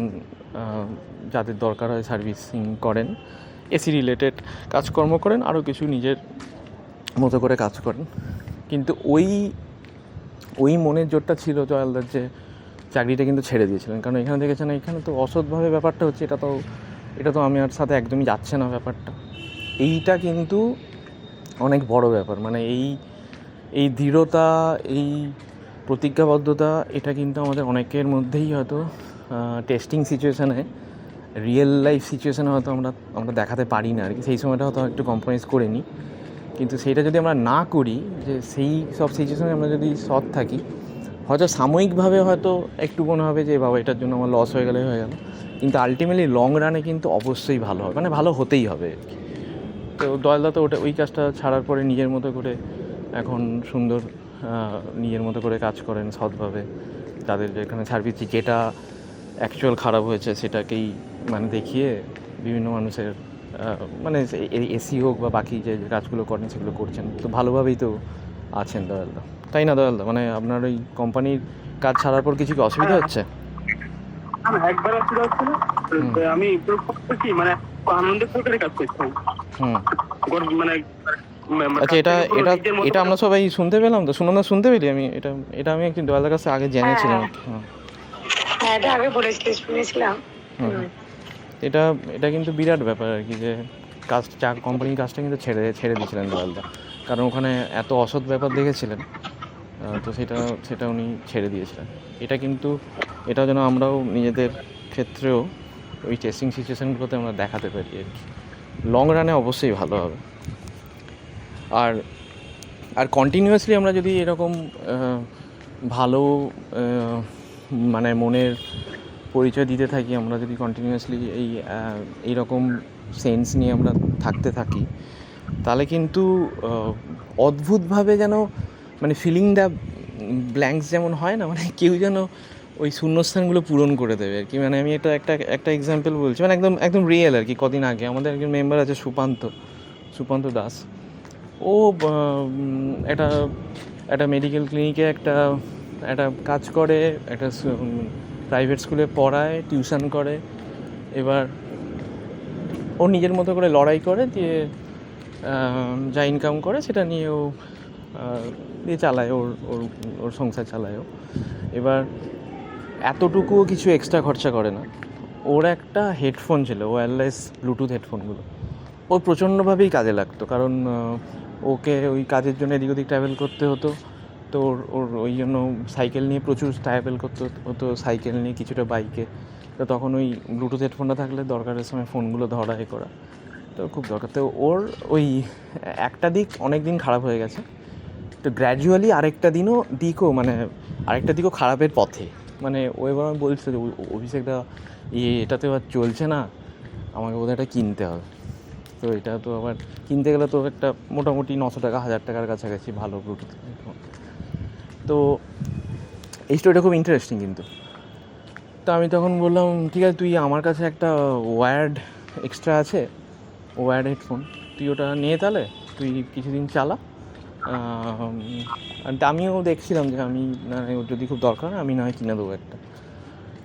যাদের দরকার হয় সার্ভিসিং করেন, এসি রিলেটেড কাজকর্ম করেন, আরও কিছু নিজের মতো করে কাজ করেন। কিন্তু ওই মনের জোরটা ছিল জয়ালদার, যে চাকরিটা কিন্তু ছেড়ে দিয়েছিলেন। কারণ এখানে দেখেছেন এখানে তো অসৎভাবে ব্যাপারটা হচ্ছে, এটা তো আমি আর সাথে একদমই যাচ্ছে না ব্যাপারটা। এইটা কিন্তু অনেক বড় ব্যাপার। মানে এই দৃঢ়তা, এই প্রতিজ্ঞাবদ্ধতা, এটা কিন্তু আমাদের অনেকের মধ্যেই হয়তো টেস্টিং সিচুয়েশানে, রিয়েল লাইফ সিচুয়েশানে হয়তো আমরা দেখাতে পারি না আর কি। সেই সময়টা হয়তো একটু কম্প্রোমাইজ করে নিই, কিন্তু সেইটা যদি আমরা না করি, যে সেই সব সিচুয়েশানে আমরা যদি সৎ থাকি, হয়তো সাময়িকভাবে হয়তো একটু মনে হবে যে বাবা এটার জন্য আমার লস হয়ে গেল, কিন্তু আলটিমেটলি লং রানে কিন্তু অবশ্যই ভালো হবে, মানে ভালো হতেই হবে আর কি। তো দয়ালদা তো ওই কাজটা ছাড়ার পরে নিজের মতো করে এখন সুন্দর নিজের মতো করে কাজ করেন সৎভাবে। তাদের যেখানে সার্ভিস যেটা অ্যাকচুয়াল খারাপ হয়েছে সেটাকেই মানে দেখিয়ে বিভিন্ন মানুষের মানে এসি হোক বা বাকি যে কাজগুলো করেন সেগুলো করছেন। তো ভালোভাবেই তো আছেন দয়ালদা, তাই না দয়ালদা? মানে আপনার ওই কোম্পানির কাজ ছাড়ার পর কিছু কি অসুবিধা হচ্ছে? একবার অসুবিধা হচ্ছে না, আমি মানে আনন্দ করে কাজ করছিলাম। মানে আচ্ছা, এটা আমরা সবাই শুনতে পেলাম তো, শুনতে পেলি আমি এটা আমি একটু দয়ালদার কাছে আগে জেনেছিলাম। এটা আগে শুনেছিলাম। এটা কিন্তু বিরাট ব্যাপার আর কি, যে কোম্পানির কাজটা কিন্তু ছেড়ে দিয়েছিলেন দয়ালদা, কারণ ওখানে এত অসৎ ব্যাপার দেখেছিলেন। তো সেটা উনি ছেড়ে দিয়েছিলেন। এটা যেন আমরাও নিজেদের ক্ষেত্রেও ওই টেস্টিং সিচুয়েশানগুলোতে আমরা দেখাতে পারি আর কি। লং রানে অবশ্যই ভালো হবে। আর কন্টিনিউয়াসলি আমরা যদি এরকম ভালো মানে মনের পরিচয় দিতে থাকি, আমরা যদি কন্টিনিউয়াসলি এইরকম সেন্স নিয়ে আমরা থাকতে থাকি, তাহলে কিন্তু অদ্ভুতভাবে যেন মানে ফিলিংটা ব্ল্যাঙ্কস যেমন হয় না, মানে কেউ যেন ওই শূন্যস্থানগুলো পূরণ করে দেবে আর কি। মানে আমি একটা এক্সাম্পল বলছি, মানে একদম রিয়েল আর কি। কদিন আগে আমাদের একজন মেম্বার আছে সুপান্ত দাস। ও একটা মেডিকেল ক্লিনিকে একটা কাজ করে, একটা প্রাইভেট স্কুলে পড়ায়, টিউশন করে। এবার ও নিজের মতো করে লড়াই করে দিয়ে যা ইনকাম করে সেটা নিয়ে ও দিয়ে চালায়, ওর ওর ওর সংসার চালায় ও। এবার এতটুকুও কিছু এক্সট্রা খরচা করে না। ওর একটা হেডফোন ছিল, ওয়্যারলেস ব্লুটুথ হেডফোনগুলো, ওর প্রচণ্ডভাবেই কাজে লাগতো, কারণ ওকে ওই কাজের জন্য এদিক ওদিক ট্রাভেল করতে হতো। তো ওর ওর ওই জন্য সাইকেল নিয়ে প্রচুর ট্রাভেল করতে হতো, সাইকেল নিয়ে কিছুটা বাইকে। তো তখন ওই ব্লুটুথ হেডফোনটা থাকলে দরকারের সময় ফোনগুলো ধরা এ করা তো খুব দরকার। তো ওর ওই একটা দিক অনেক দিন খারাপ হয়ে গেছে, তো গ্র্যাজুয়ালি আরেকটা দিকও খারাপের পথে। মানে ও এবার আমি বলছে যে অভিষেকটা এটাতে আবার চলছে না, আমাকে বোধহয় এটা কিনতে হবে। তো এটা তো আবার কিনতে গেলে তো একটা মোটামুটি 900 টাকা 1000 টাকার কাছাকাছি ভালো ব্লুটুথ হেডফোন। তো এই স্টোরিটা খুব ইন্টারেস্টিং কিন্তু। তো আমি তখন বললাম ঠিক আছে, তুই আমার কাছে একটা ওয়্যার্ড এক্সট্রা আছে, ওয়্যার্ড হেডফোন, তুই ওটা নিয়ে তাহলে তুই কিছুদিন চালা। আর আমিও দেখছিলাম যে আমি ওর যদি খুব দরকার আমি না হয় কিনে দেবো একটা।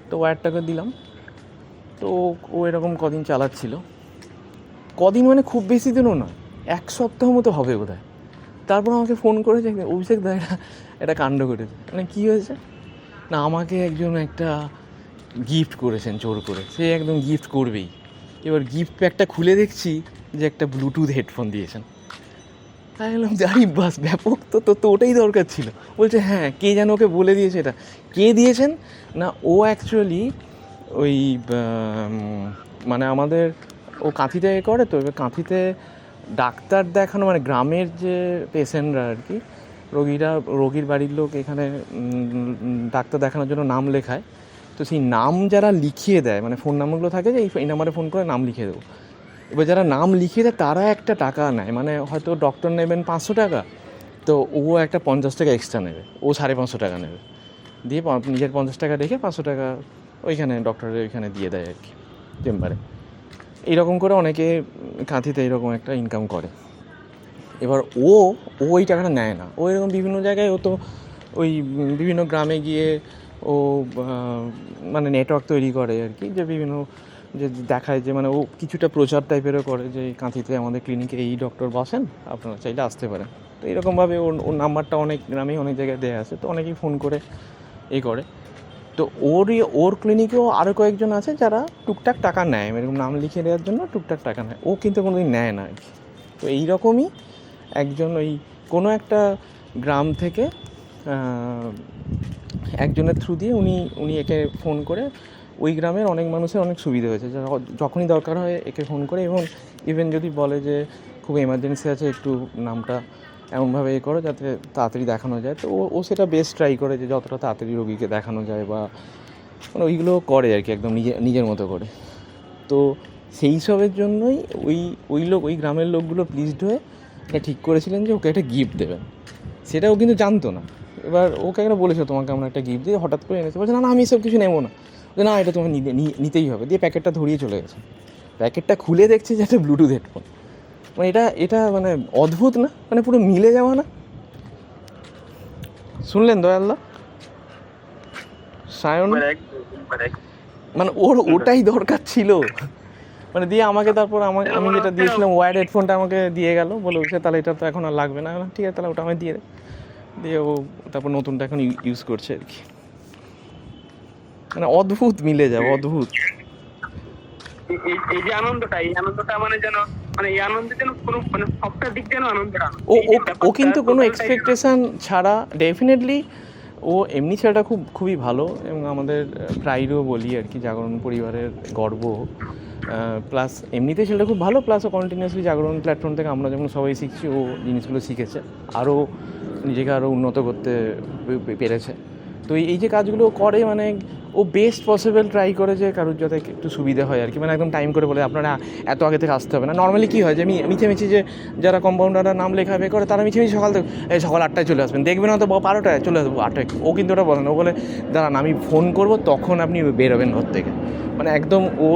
তো ওয়্যারটাকে দিলাম। তো ও এরকম কদিন চালাচ্ছিল, কদিন মানে খুব বেশি দিনও নয়, 1 সপ্তাহ মতো হবে বোধহয়। তারপর আমাকে ফোন করেছে, অভিষেক দা একটা কাণ্ড করেছে। মানে কী হয়েছে না, আমাকে একজন একটা গিফট করেছেন জোর করে, সে একদম গিফট করবেই। এবার গিফট প্যাকটা খুলে দেখছি যে একটা ব্লুটুথ হেডফোন দিয়েছেন। তাই বললাম জানি বাস ব্যাপক, তো ওটাই দরকার ছিল। বলছে হ্যাঁ, কে যেন ওকে বলে দিয়েছে। এটা কে দিয়েছেন না, ও অ্যাকচুয়ালি ওই মানে আমাদের ও কাঁথিতে করে, তো এবার কাঁথিতে ডাক্তার দেখানো, মানে গ্রামের যে পেশেন্টরা আর কি, রোগীর বাড়ির লোক এখানে ডাক্তার দেখানোর জন্য নাম লেখায়। তো সেই নাম যারা লিখিয়ে দেয়, মানে ফোন নাম্বারগুলো থাকে যে এই নাম্বারে ফোন করে নাম লিখিয়ে দেবো। এবার যারা নাম লিখিয়ে দেয় তারা একটা টাকা নেয়, মানে হয়তো ডক্টর নেবেন 500 টাকা, তো ও একটা 50 টাকা এক্সট্রা নেবে, ও 550 টাকা নেবে, দিয়ে নিজের 50 টাকা রেখে 500 টাকা ওইখানে ডক্টরের ওইখানে দিয়ে দেয় আর কি, চেম্বারে। এইরকম করে অনেকে কাঁথিতে এইরকম একটা ইনকাম করে। এবার ও ওই টাকাটা নেয় না, ও এরকম বিভিন্ন জায়গায়, ও তো ওই বিভিন্ন গ্রামে গিয়ে ও মানে নেটওয়ার্ক তৈরি করে আর কি, যে বিভিন্ন যে দেখায় যে মানে ও কিছুটা প্রচার টাইপেরও করে যে কাঁথিতে আমাদের ক্লিনিকে এই ডক্টর বসেন, আপনারা চাইলে আসতে পারেন। তো এরকমভাবে ওর নাম্বারটা অনেক গ্রামেই অনেক জায়গায় দেওয়া আছে, তো অনেকেই ফোন করে করে। তো ওর ক্লিনিকেও আরও কয়েকজন আছে যারা টুকটাক টাকা নেয়, এরকম নাম লিখিয়ে দেওয়ার জন্য টুকটাক টাকা নেয়, ও কিন্তু কোনোদিন নেয় না আর কি। তো এইরকমই একজন ওই কোনো একটা গ্রাম থেকে একজনের থ্রু দিয়ে উনি একে ফোন করে, ওই গ্রামের অনেক মানুষের অনেক সুবিধা হয়েছে, যখনই দরকার হয় একে ফোন করে, এবং ইভেন যদি বলে যে খুব এমার্জেন্সি আছে একটু নামটা এমনভাবে করো যাতে তাড়াতাড়ি দেখানো যায়, তো ও সেটা বেস্ট ট্রাই করে যে যতটা তাড়াতাড়ি রোগীকে দেখানো যায়, বা মানে ওইগুলো করে আর কি একদম নিজের মতো করে। তো সেই সবের জন্যই ওই গ্রামের লোকগুলো প্লিজড হয়ে এটা ঠিক করেছিলেন যে ওকে একটা গিফট দেবেন। সেটাও কিন্তু জানতো না। এবার ওকে একটা বলেছে তোমাকে আমরা একটা গিফট দিয়ে, হঠাৎ করে এনেছে, বলছে না আমি এসব কিছু নেবো না, না এটা তোমার নিতেই হবে, দিয়ে প্যাকেটটা ধরিয়ে চলে গেছে। প্যাকেটটা খুলে দেখছে যে একটা ব্লুটুথ হেডফোন। মানে এটা মানে অদ্ভুত না, মানে পুরো মিলে যাওয়া না? শুনলেন দয়ালদা? সায়ন মানে ওটাই দরকার ছিল। মানে দিয়ে আমাকে তারপর আমি যেটা দিয়েছিলাম ওয়্যার্ড হেডফোনটা আমাকে দিয়ে গেল, বলে তাহলে এটা তো এখন আর লাগবে না। ঠিক আছে তাহলে ওটা আমায় দিয়ে ও তারপর নতুনটা এখন ইউজ করছে আর কি। মানে অদ্ভুত মিলে যাবে, অদ্ভুত। এই যে আনন্দটা মানে যেন মানে এই আনন্দে যেন কোনো মানে সবটা দিক যেন আনন্দটা ও কিন্তু কোনো এক্সপেকটেশন ছাড়া ডেফিনেটলি ও এমনি ছেলেটা খুবই ভালো, এবং আমাদের প্রাইডও বলি আর কি, জাগরণ পরিবারের গর্ব। প্লাস এমনিতেই ছেলেটা খুব ভালো, প্লাস ও কন্টিনিউয়াসলি জাগরণ প্ল্যাটফর্ম থেকে আমরা যেমন সবাই শিখছি, ও জিনিসগুলো শিখেছে, আরও নিজেকে আরও উন্নত করতে পেরেছে। তো এই যে কাজগুলো করে, মানে ও বেস্ট পসিবল ট্রাই করে যে কারোর যাতে একটু সুবিধা হয় আর কি। মানে একদম টাইম করে বলে আপনারা এত আগে থেকে আসতে হবে না। নর্মালি কী হয় যে মিছেমিছি যে যারা কম্পাউন্ডাররা নাম লেখাবে করে, তারা মিছেমিছি সকাল 8টায় চলে আসবেন, দেখবেন হয়তো 12টায় চলে আসবো 8টায়। ও কিন্তু ওটা বলে না, ও বলে দাঁড়ান আমি ফোন করবো তখন আপনি বেরোবেন ঘর থেকে। মানে একদম ও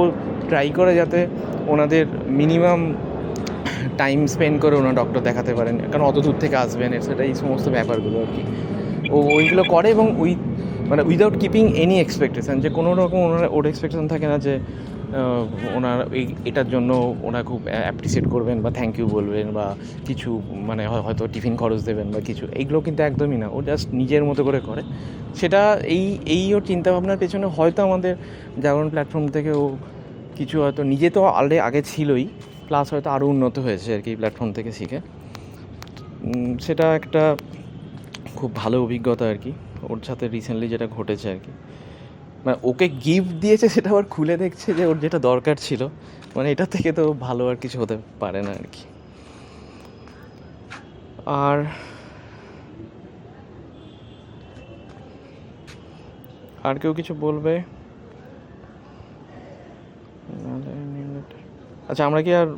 ট্রাই করে যাতে ওনাদের মিনিমাম টাইম স্পেন্ড করে ওনার ডক্টর দেখাতে পারেন, কারণ অত দূর থেকে আসবেন সেটা এই সমস্ত ব্যাপারগুলো আর কি ও ওইগুলো করে। এবং ওই মানে উইদাউট কিপিং এনি এক্সপেকটেশন, যে কোনো রকম ওর এক্সপেকটেশন থাকে না যে ওনার এটার জন্য ওনারা খুব অ্যাপ্রিসিয়েট করবেন বা থ্যাংক ইউ বলবেন বা কিছু, মানে হয়তো টিফিন খরচ দেবেন বা কিছু, এইগুলো কিন্তু একদমই না। ও জাস্ট নিজের মতো করে করে সেটা। এই ওর চিন্তাভাবনার পেছনে হয়তো আমাদের জাগরণ প্ল্যাটফর্ম থেকে ও কিছু হয়তো নিজে তো আগে ছিলই, প্লাস হয়তো আরও উন্নত হয়েছে আর কি প্ল্যাটফর্ম থেকে শিখে। সেটা একটা খুব ভালো অভিজ্ঞতা আর কি ওর সাথে রিসেন্টলি যেটা ঘটেছে আর কি। মানে ওকে গিফট দিয়েছে সেটা আবার খুলে দেখছে যে ওর যেটা দরকার ছিল, মানে এটা থেকে তো ভালো আর কিছু হতে পারে না আর কি। আর কেউ কিছু বলবে? আচ্ছা, আমরা কি আর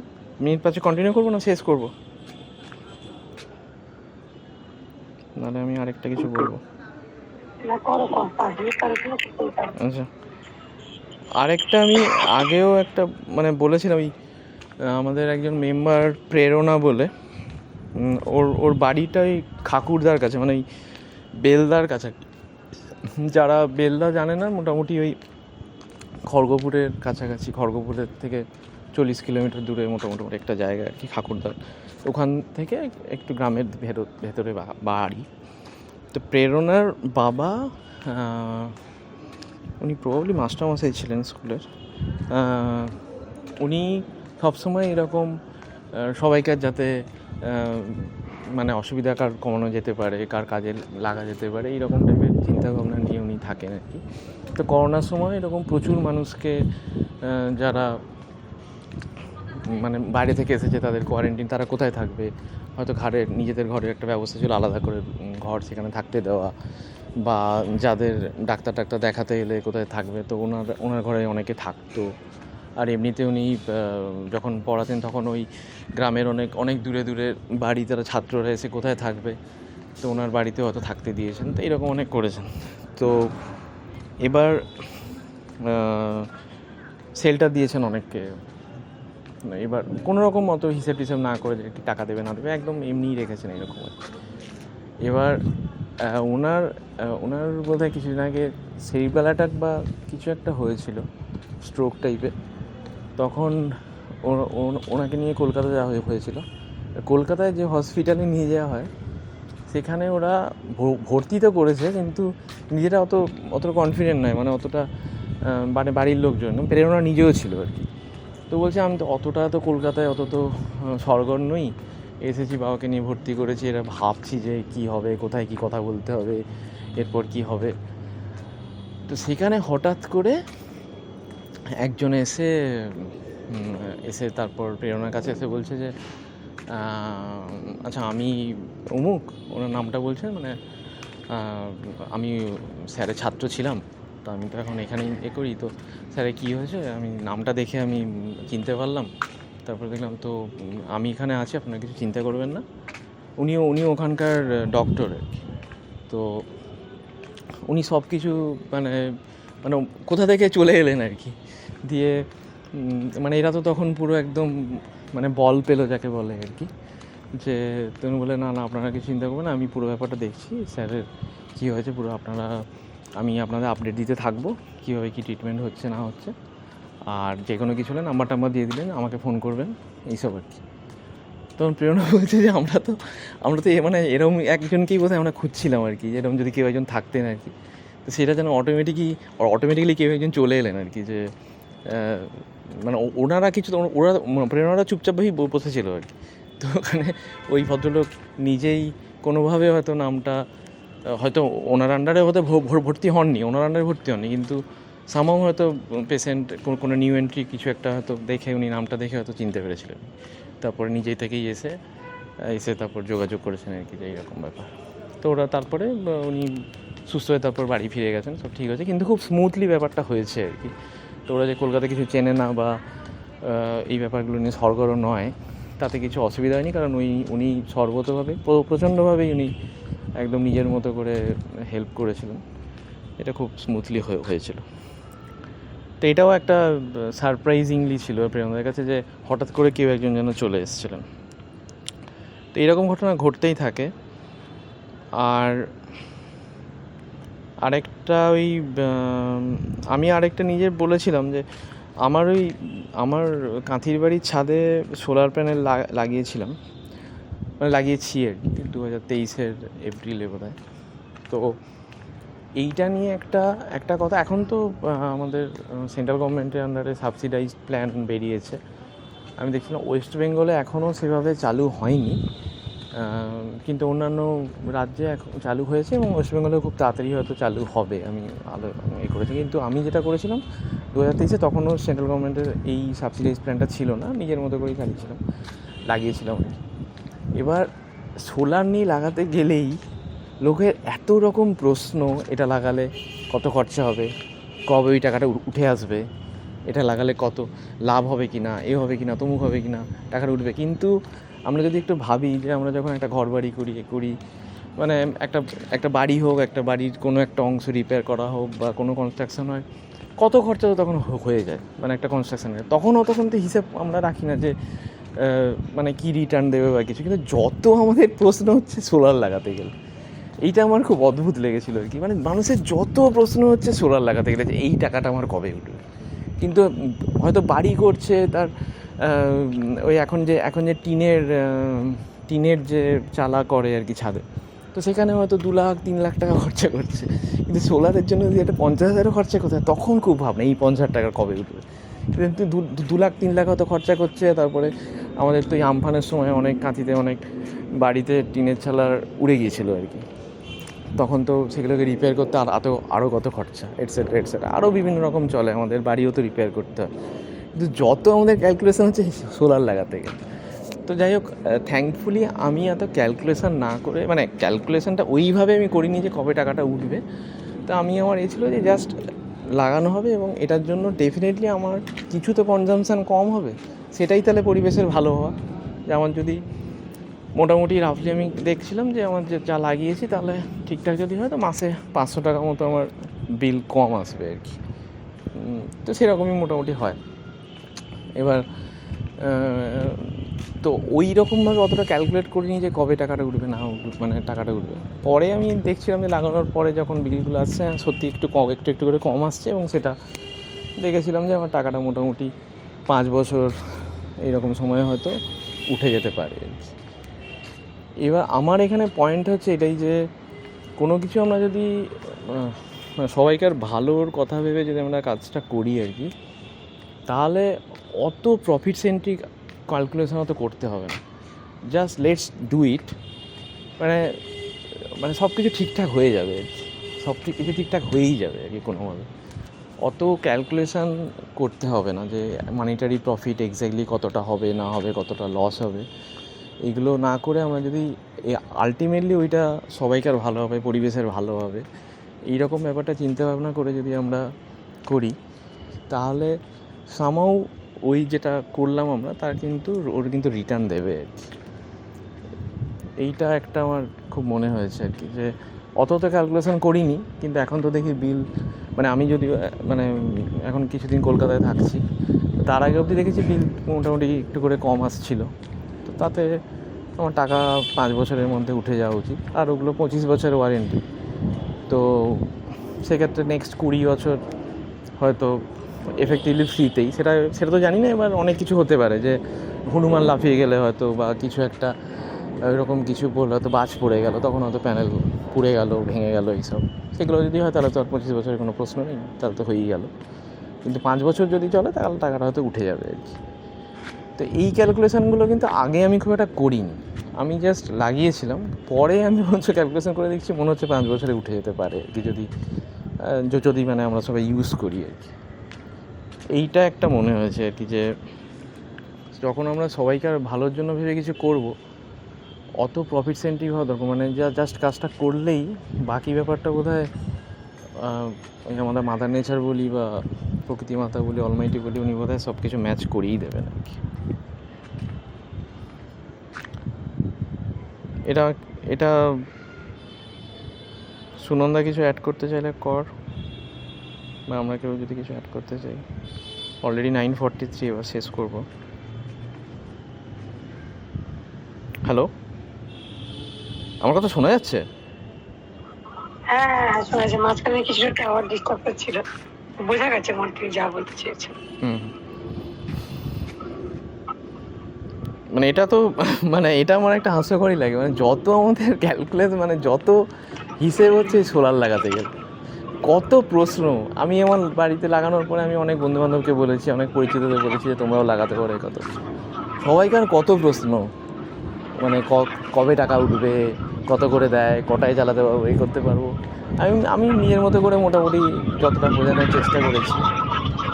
মিনিট 5 কন্টিনিউ করবো না শেষ করবো? নাহলে আমি আরেকটা কিছু বলবো। আচ্ছা, আরেকটা আমি আগেও একটা মানে বলেছিলাম, ওই আমাদের একজন মেম্বার প্রেরণা বলে, ওর বাড়িটা ওই খাকুরদার কাছে, মানে ওই বেলদার কাছে। যারা বেলদা জানে না, মোটামুটি ওই খড়গপুরের কাছাকাছি, খড়গপুরের থেকে 40 কিলোমিটার দূরে মোটামুটি একটা জায়গা আর কি খাকুরদার। ওখান থেকে একটু গ্রামের ভেতরে বাড়ি। তো প্রেরণার বাবা, উনি প্রবাবলি মাস্টারমশাই ছিলেন স্কুলের। উনি সবসময় এরকম সবাইকার যাতে মানে অসুবিধা কার কমানো যেতে পারে, কার কাজে লাগা যেতে পারে, এইরকম টাইপের চিন্তাভাবনা নিয়ে উনি থাকেন আর কি। তো করোনার সময় এরকম প্রচুর মানুষকে যারা মানে বাইরে থেকে এসেছে তাদের কোয়ারেন্টিন, তারা কোথায় থাকবে, হয়তো নিজেদের ঘরের একটা ব্যবস্থা ছিল আলাদা করে ঘর সেখানে থাকতে দেওয়া, বা যাদের ডাক্তার দেখাতে এলে কোথায় থাকবে, তো ওনার ঘরে অনেকে থাকতো। আর এমনিতে উনি যখন পড়াতেন তখন ওই গ্রামের অনেক দূরে বাড়ি, তারা ছাত্ররা এসে কোথায় থাকবে, তো ওনার বাড়িতে হয়তো থাকতে দিয়েছেন। তো এরকম অনেক করেছেন। তো এবার শেল্টার দিয়েছেন অনেককে। এবার কোনো রকম অত হিসেব না করে যে কি টাকা দেবে না দেবে, একদম এমনিই রেখেছেন এরকম আর কি। এবার ওনার বোধহয় কিছুদিন আগে সেরিব্রাল অ্যাটাক বা কিছু একটা হয়েছিল, স্ট্রোক টাইপের। তখন ওনাকে নিয়ে কলকাতা যাওয়া হয়েছিল। কলকাতায় যে হসপিটালে নিয়ে যাওয়া হয় সেখানে ওরা ভর্তি তো করেছে, কিন্তু নিজেরা অতটা কনফিডেন্ট নয়, মানে অতটা মানে বাড়ির লোকজন, প্রেরণা নিজেও ছিল আর কি। তো বলছে আমি তো অতটা তো কলকাতায় অত তো সরগর নই, এসেছি বাবাকে নিয়ে ভর্তি করেছি, এরা ভাবছি যে কি হবে, কোথায় কি কথা বলতে হবে, এরপর কি হবে। তো সেখানে হঠাৎ করে একজন এসে তারপর প্রেরণার কাছে এসে বলছে যে আচ্ছা আমি অমুক, ওনার নামটা বলছে, মানে আমি স্যারের ছাত্র ছিলাম, তো আমি তো এখন এখানেই করি, তো স্যারে কী হয়েছে আমি নামটা দেখে আমি চিনতে পারলাম, তারপর দেখলাম তো আমি এখানে আছি, আপনারা কিছু চিন্তা করবেন না। উনি ওখানকার ডক্টর আর কি। তো উনি সব কিছু মানে কোথা থেকে চলে এলেন আর কি। দিয়ে মানে এরা তো তখন পুরো একদম মানে বল পেলো যাকে বলে আর কি, যে তুমি বলে না আপনারা কিছু চিন্তা করবেন না, আমি পুরো ব্যাপারটা দেখছি, স্যারের কী হয়েছে পুরো আমি আপনাদের আপডেট দিতে থাকবো, কীভাবে কী ট্রিটমেন্ট হচ্ছে না হচ্ছে, আর যে কোনো কিছু হলে নাম্বার দিয়ে দিলেন, আমাকে ফোন করবেন, এইসব আর কি। তখন প্রেরণা বলছে যে আমরা তো মানে এরকম একজনকেই বোধহয় আমরা খুঁজছিলাম আর কি, যেরকম যদি কেউ একজন থাকতেন আর কি। তো সেটা যেন অটোমেটিক্যালি কেউ একজন চলে এলেন আর কি, যে মানে ওনারা কিছু, প্রেরণারা চুপচাপভাবেই বসেছিল আর কি। তো ওখানে ওই ভদ্রলোক নিজেই কোনোভাবে হয়তো নামটা, হয়তো ওনার আন্ডারে হয়তো ভর্তি হননি, কিন্তু সামহাও হয়তো পেশেন্ট কোনো নিউ এন্ট্রি কিছু একটা হয়তো দেখে উনি নামটা দেখে হয়তো চিনতে পেরেছিলেন। তারপরে নিজেই থেকেই এসে তারপর যোগাযোগ করেছেন আর কি, যে এইরকম ব্যাপার। তো ওরা তারপরে উনি সুস্থ হয়ে তারপর বাড়ি ফিরে গেছেন, সব ঠিক আছে, কিন্তু খুব স্মুথলি ব্যাপারটা হয়েছে আর কি। তো ওরা যে কলকাতা কিছু চেনে না বা এই ব্যাপারগুলো নিয়ে সরগরম নয়, তাতে কিছু অসুবিধা হয়নি, কারণ উনি সর্বতভাবে প্রচণ্ডভাবেই উনি একদম নিজের মতো করে হেল্প করেছিলেন। এটা খুব স্মুথলি হয়েছিল। তো এটাও একটা সারপ্রাইজিংলি ছিল প্রেরণাদের কাছে, যে হঠাৎ করে কেউ একজন যেন চলে এসেছিলেন। তো এরকম ঘটনা ঘটতেই থাকে। আরেকটা ওই আমি আরেকটা নিজের বলেছিলাম যে আমার কাঁথির বাড়ির ছাদে সোলার প্যানেল লাগিয়েছিলাম, মানে লাগিয়েছি আর কি 2023 এপ্রিলে বোধহয়। তো এইটা নিয়ে একটা কথা, এখন তো আমাদের সেন্ট্রাল গভর্নমেন্টের আন্ডারে সাবসিডাইজড প্ল্যান বেরিয়েছে। আমি দেখছিলাম ওয়েস্ট বেঙ্গলে এখনও সেভাবে চালু হয়নি, কিন্তু অন্যান্য রাজ্যে এখন চালু হয়েছে এবং ওয়েস্ট বেঙ্গলে খুব তাড়াতাড়ি হয়তো চালু হবে। আমি করেছি, কিন্তু আমি যেটা করেছিলাম 2023 তখনও সেন্ট্রাল গভর্নমেন্টের এই সাবসিডাইজ প্ল্যানটা ছিল না, নিজের মতো করেই লাগিয়েছিলাম আর কি। এবার সোলার নিয়ে লাগাতে গেলেই লোকের এত রকম প্রশ্ন, এটা লাগালে কত খরচা হবে, কবে ওই টাকাটা উঠে আসবে, এটা লাগালে কত লাভ হবে কি না, এ হবে কি না, তমুক হবে কি না, টাকাটা উঠবে। কিন্তু আমরা যদি একটু ভাবি যে আমরা যখন একটা ঘর বাড়ি করি, মানে একটা বাড়ি হোক, একটা বাড়ির কোনো একটা অংশ রিপেয়ার করা হোক বা কোনো কনস্ট্রাকশন হয়, কত খরচা তো তখন হয়ে যায়, মানে একটা কনস্ট্রাকশানের। তখন তো হিসেব আমরা রাখি না যে মানে কী রিটার্ন দেবে বা কিছু। কিন্তু যত আমাদের প্রশ্ন হচ্ছে সোলার লাগাতে গেলে, এইটা আমার খুব অদ্ভুত লেগেছিলো আর কি। মানে মানুষের যত প্রশ্ন হচ্ছে সোলার লাগাতে গেলে যে এই টাকাটা আমার কবে উঠবে। কিন্তু হয়তো বাড়ি করছে তার ওই এখন যে টিনের যে চালা করে আর কি ছাদে, তো সেখানে হয়তো 2 লাখ 3 লাখ টাকা খরচা করছে। কিন্তু সোলারের জন্য যদি একটা 50,000 খরচা করতে হয়, তখন খুব ভাবনা এই 50,000 টাকা কবে উঠবে। কিন্তু 2 লাখ 3 লাখ হয়তো খরচা করছে। তারপরে আমাদের তো এই আমফানের সময় অনেক কাঁথিতে অনেক বাড়িতে টিনের চালার উড়ে গিয়েছিলো আর কি, তখন তো সেগুলোকে রিপেয়ার করতে আরও কত খরচা, এটসেট্রা আরও বিভিন্ন রকম চলে। আমাদের বাড়িও তো রিপেয়ার করতে হয়। কিন্তু যত আমাদের ক্যালকুলেশন হচ্ছে সোলার লাগাতে গেলে। তো যাই হোক, থ্যাঙ্কফুলি আমি এত ক্যালকুলেশন না করে, মানে ক্যালকুলেশনটা ওইভাবে আমি করিনি যে কবে টাকাটা উঠবে। তো আমার ছিল যে জাস্ট লাগানো হবে, এবং এটার জন্য ডেফিনেটলি আমার কিছু তো কনজামশান কম হবে, সেটাই তাহলে পরিবেশের ভালো হওয়া। যেমন যদি মোটামুটি রাফলি আমি দেখছিলাম যে আমার যা লাগিয়েছি তাহলে ঠিকঠাক যদি হয় তো মাসে 500 টাকা মতো আমার বিল কম আসবে আর কি। তো সেরকমই মোটামুটি হয়। এবার তো ওই রকমভাবে অতটা ক্যালকুলেট করিনি যে কবে টাকাটা উঠবে না উঠবে, মানে টাকাটা উঠবে। পরে আমি দেখছিলাম যে লাগানোর পরে যখন বিলগুলো আসছে, সত্যি একটু করে কম আসছে, এবং সেটা দেখেছিলাম যে আমার টাকাটা মোটামুটি 5 বছর এইরকম সময় হয়তো উঠে যেতে পারে আর কি। এবার আমার এখানে পয়েন্ট হচ্ছে এটাই যে কোনো কিছু আমরা যদি সবাইকার ভালোর কথা ভেবে যদি আমরা কাজটা করি আর কি, তাহলে অত প্রফিট সেন্ট্রিক ক্যালকুলেশন অত করতে হবে না। Just let's do it. মানে সব কিছু ঠিকঠাক হয়ে যাবে আর কি, কিছু ঠিকঠাক হয়েই যাবে আর কি কোনোভাবে। অত ক্যালকুলেশান করতে হবে না যে মানিটারি প্রফিট এক্স্যাক্টলি কতটা হবে না হবে, কতটা লস হবে। এগুলো না করে আমরা যদি আলটিমেটলি ওইটা সবাইকার ভালো হবে, পরিবেশের ভালো হবে, এইরকম ব্যাপারটা চিন্তাভাবনা করে যদি আমরা করি, তাহলে সামহাউ ওই যেটা করলাম আমরা তার ওর কিন্তু রিটার্ন দেবে আর কি। এইটা একটা আমার খুব মনে হয়েছে আর কি, যে অত তো ক্যালকুলেশন করিনি, কিন্তু এখন তো দেখি বিল, মানে আমি যদি মানে এখন কিছুদিন কলকাতায় থাকছি, তার আগে অবধি দেখেছি বিল মোটামুটি একটু করে কম আসছিলো। তো তাতে আমার টাকা 5 বছরের মধ্যে উঠে যাওয়া উচিত, আর ওগুলো 25 বছরের ওয়ারেন্টি। তো সেক্ষেত্রে নেক্সট 20 বছর হয়তো এফেক্টিভলি ফ্রিতেই, সেটা তো জানি না। এবার অনেক কিছু হতে পারে, যে হনুমান লাফিয়ে গেলে হয়তো, বা কিছু একটা এরকম কিছু বললে হয়তো বাজ পড়ে গেল, তখন হয়তো প্যানেল পুড়ে গেল, ভেঙে গেল, এইসব। সেগুলো যদি হয় তাহলে তো আর 25 বছরের কোনো প্রশ্ন নেই, তাহলে তো হয়েই গেল। কিন্তু 5 বছর যদি চলে তাহলে টাকাটা হয়তো উঠে যাবে আর কি। তো এই ক্যালকুলেশানগুলো কিন্তু আগে আমি খুব একটা করিনি, আমি জাস্ট লাগিয়েছিলাম। পরে আমি ক্যালকুলেশন করে দেখছি মনে হচ্ছে 5 বছরে উঠে যেতে পারে আর কি, যদি মানে আমরা সবাই ইউজ করি আর কি। এইটা একটা মনে হয়েছে আর কি, যে যখন আমরা সবাইকার ভালোর জন্য ভেবে কিছু করব, অত প্রফিট সেন্ট্রিক হওয়া দরকার, মানে জাস্ট কাজটা করলেই বাকি ব্যাপারটা বোধহয় আমাদের মাদার নেচার বলি বা প্রকৃতি মাতা বলি, অলমাইটি বলি, উনি বোধহয় সব কিছু ম্যাচ করেই দেবেন আর কি। এটা সুনন্দা কিছু অ্যাড করতে চাইলে কর, বা আমরা কেউ যদি কিছু অ্যাড করতে চাই। অলরেডি 9:43, এবার শেষ করব। হ্যালো, আমার কথা শোনা যাচ্ছে? হ্যাঁ শুনেছি, মাঝখানে কিছুটা টাওয়ার ডিস্টার্ব করছিল, বোঝা গেছে মন্ত্রী যা বলতে চেয়েছে। হুম। মানে এটা তো মানে এটা আমার একটা হাস্যকরই লাগে, মানে যত আমাদের ক্যালকুলেট, মানে যত হিসেব হচ্ছে সোলার লাগাতে গেলে কত প্রশ্ন। আমি আমার বাড়িতে লাগানোর পরে আমি অনেক বন্ধুবান্ধবকে বলেছি, অনেক পরিচিতদের বলেছি যে তোমরাও লাগাতে পারো এই কথা। সবাইকার কত প্রশ্ন, মানে কবে টাকা উঠবে, কত করে দেয়, কটায় চালাতে পারবো, এই করতে পারবো। আমি নিজের মতো করে মোটামুটি যতটা বোঝানোর চেষ্টা করেছি।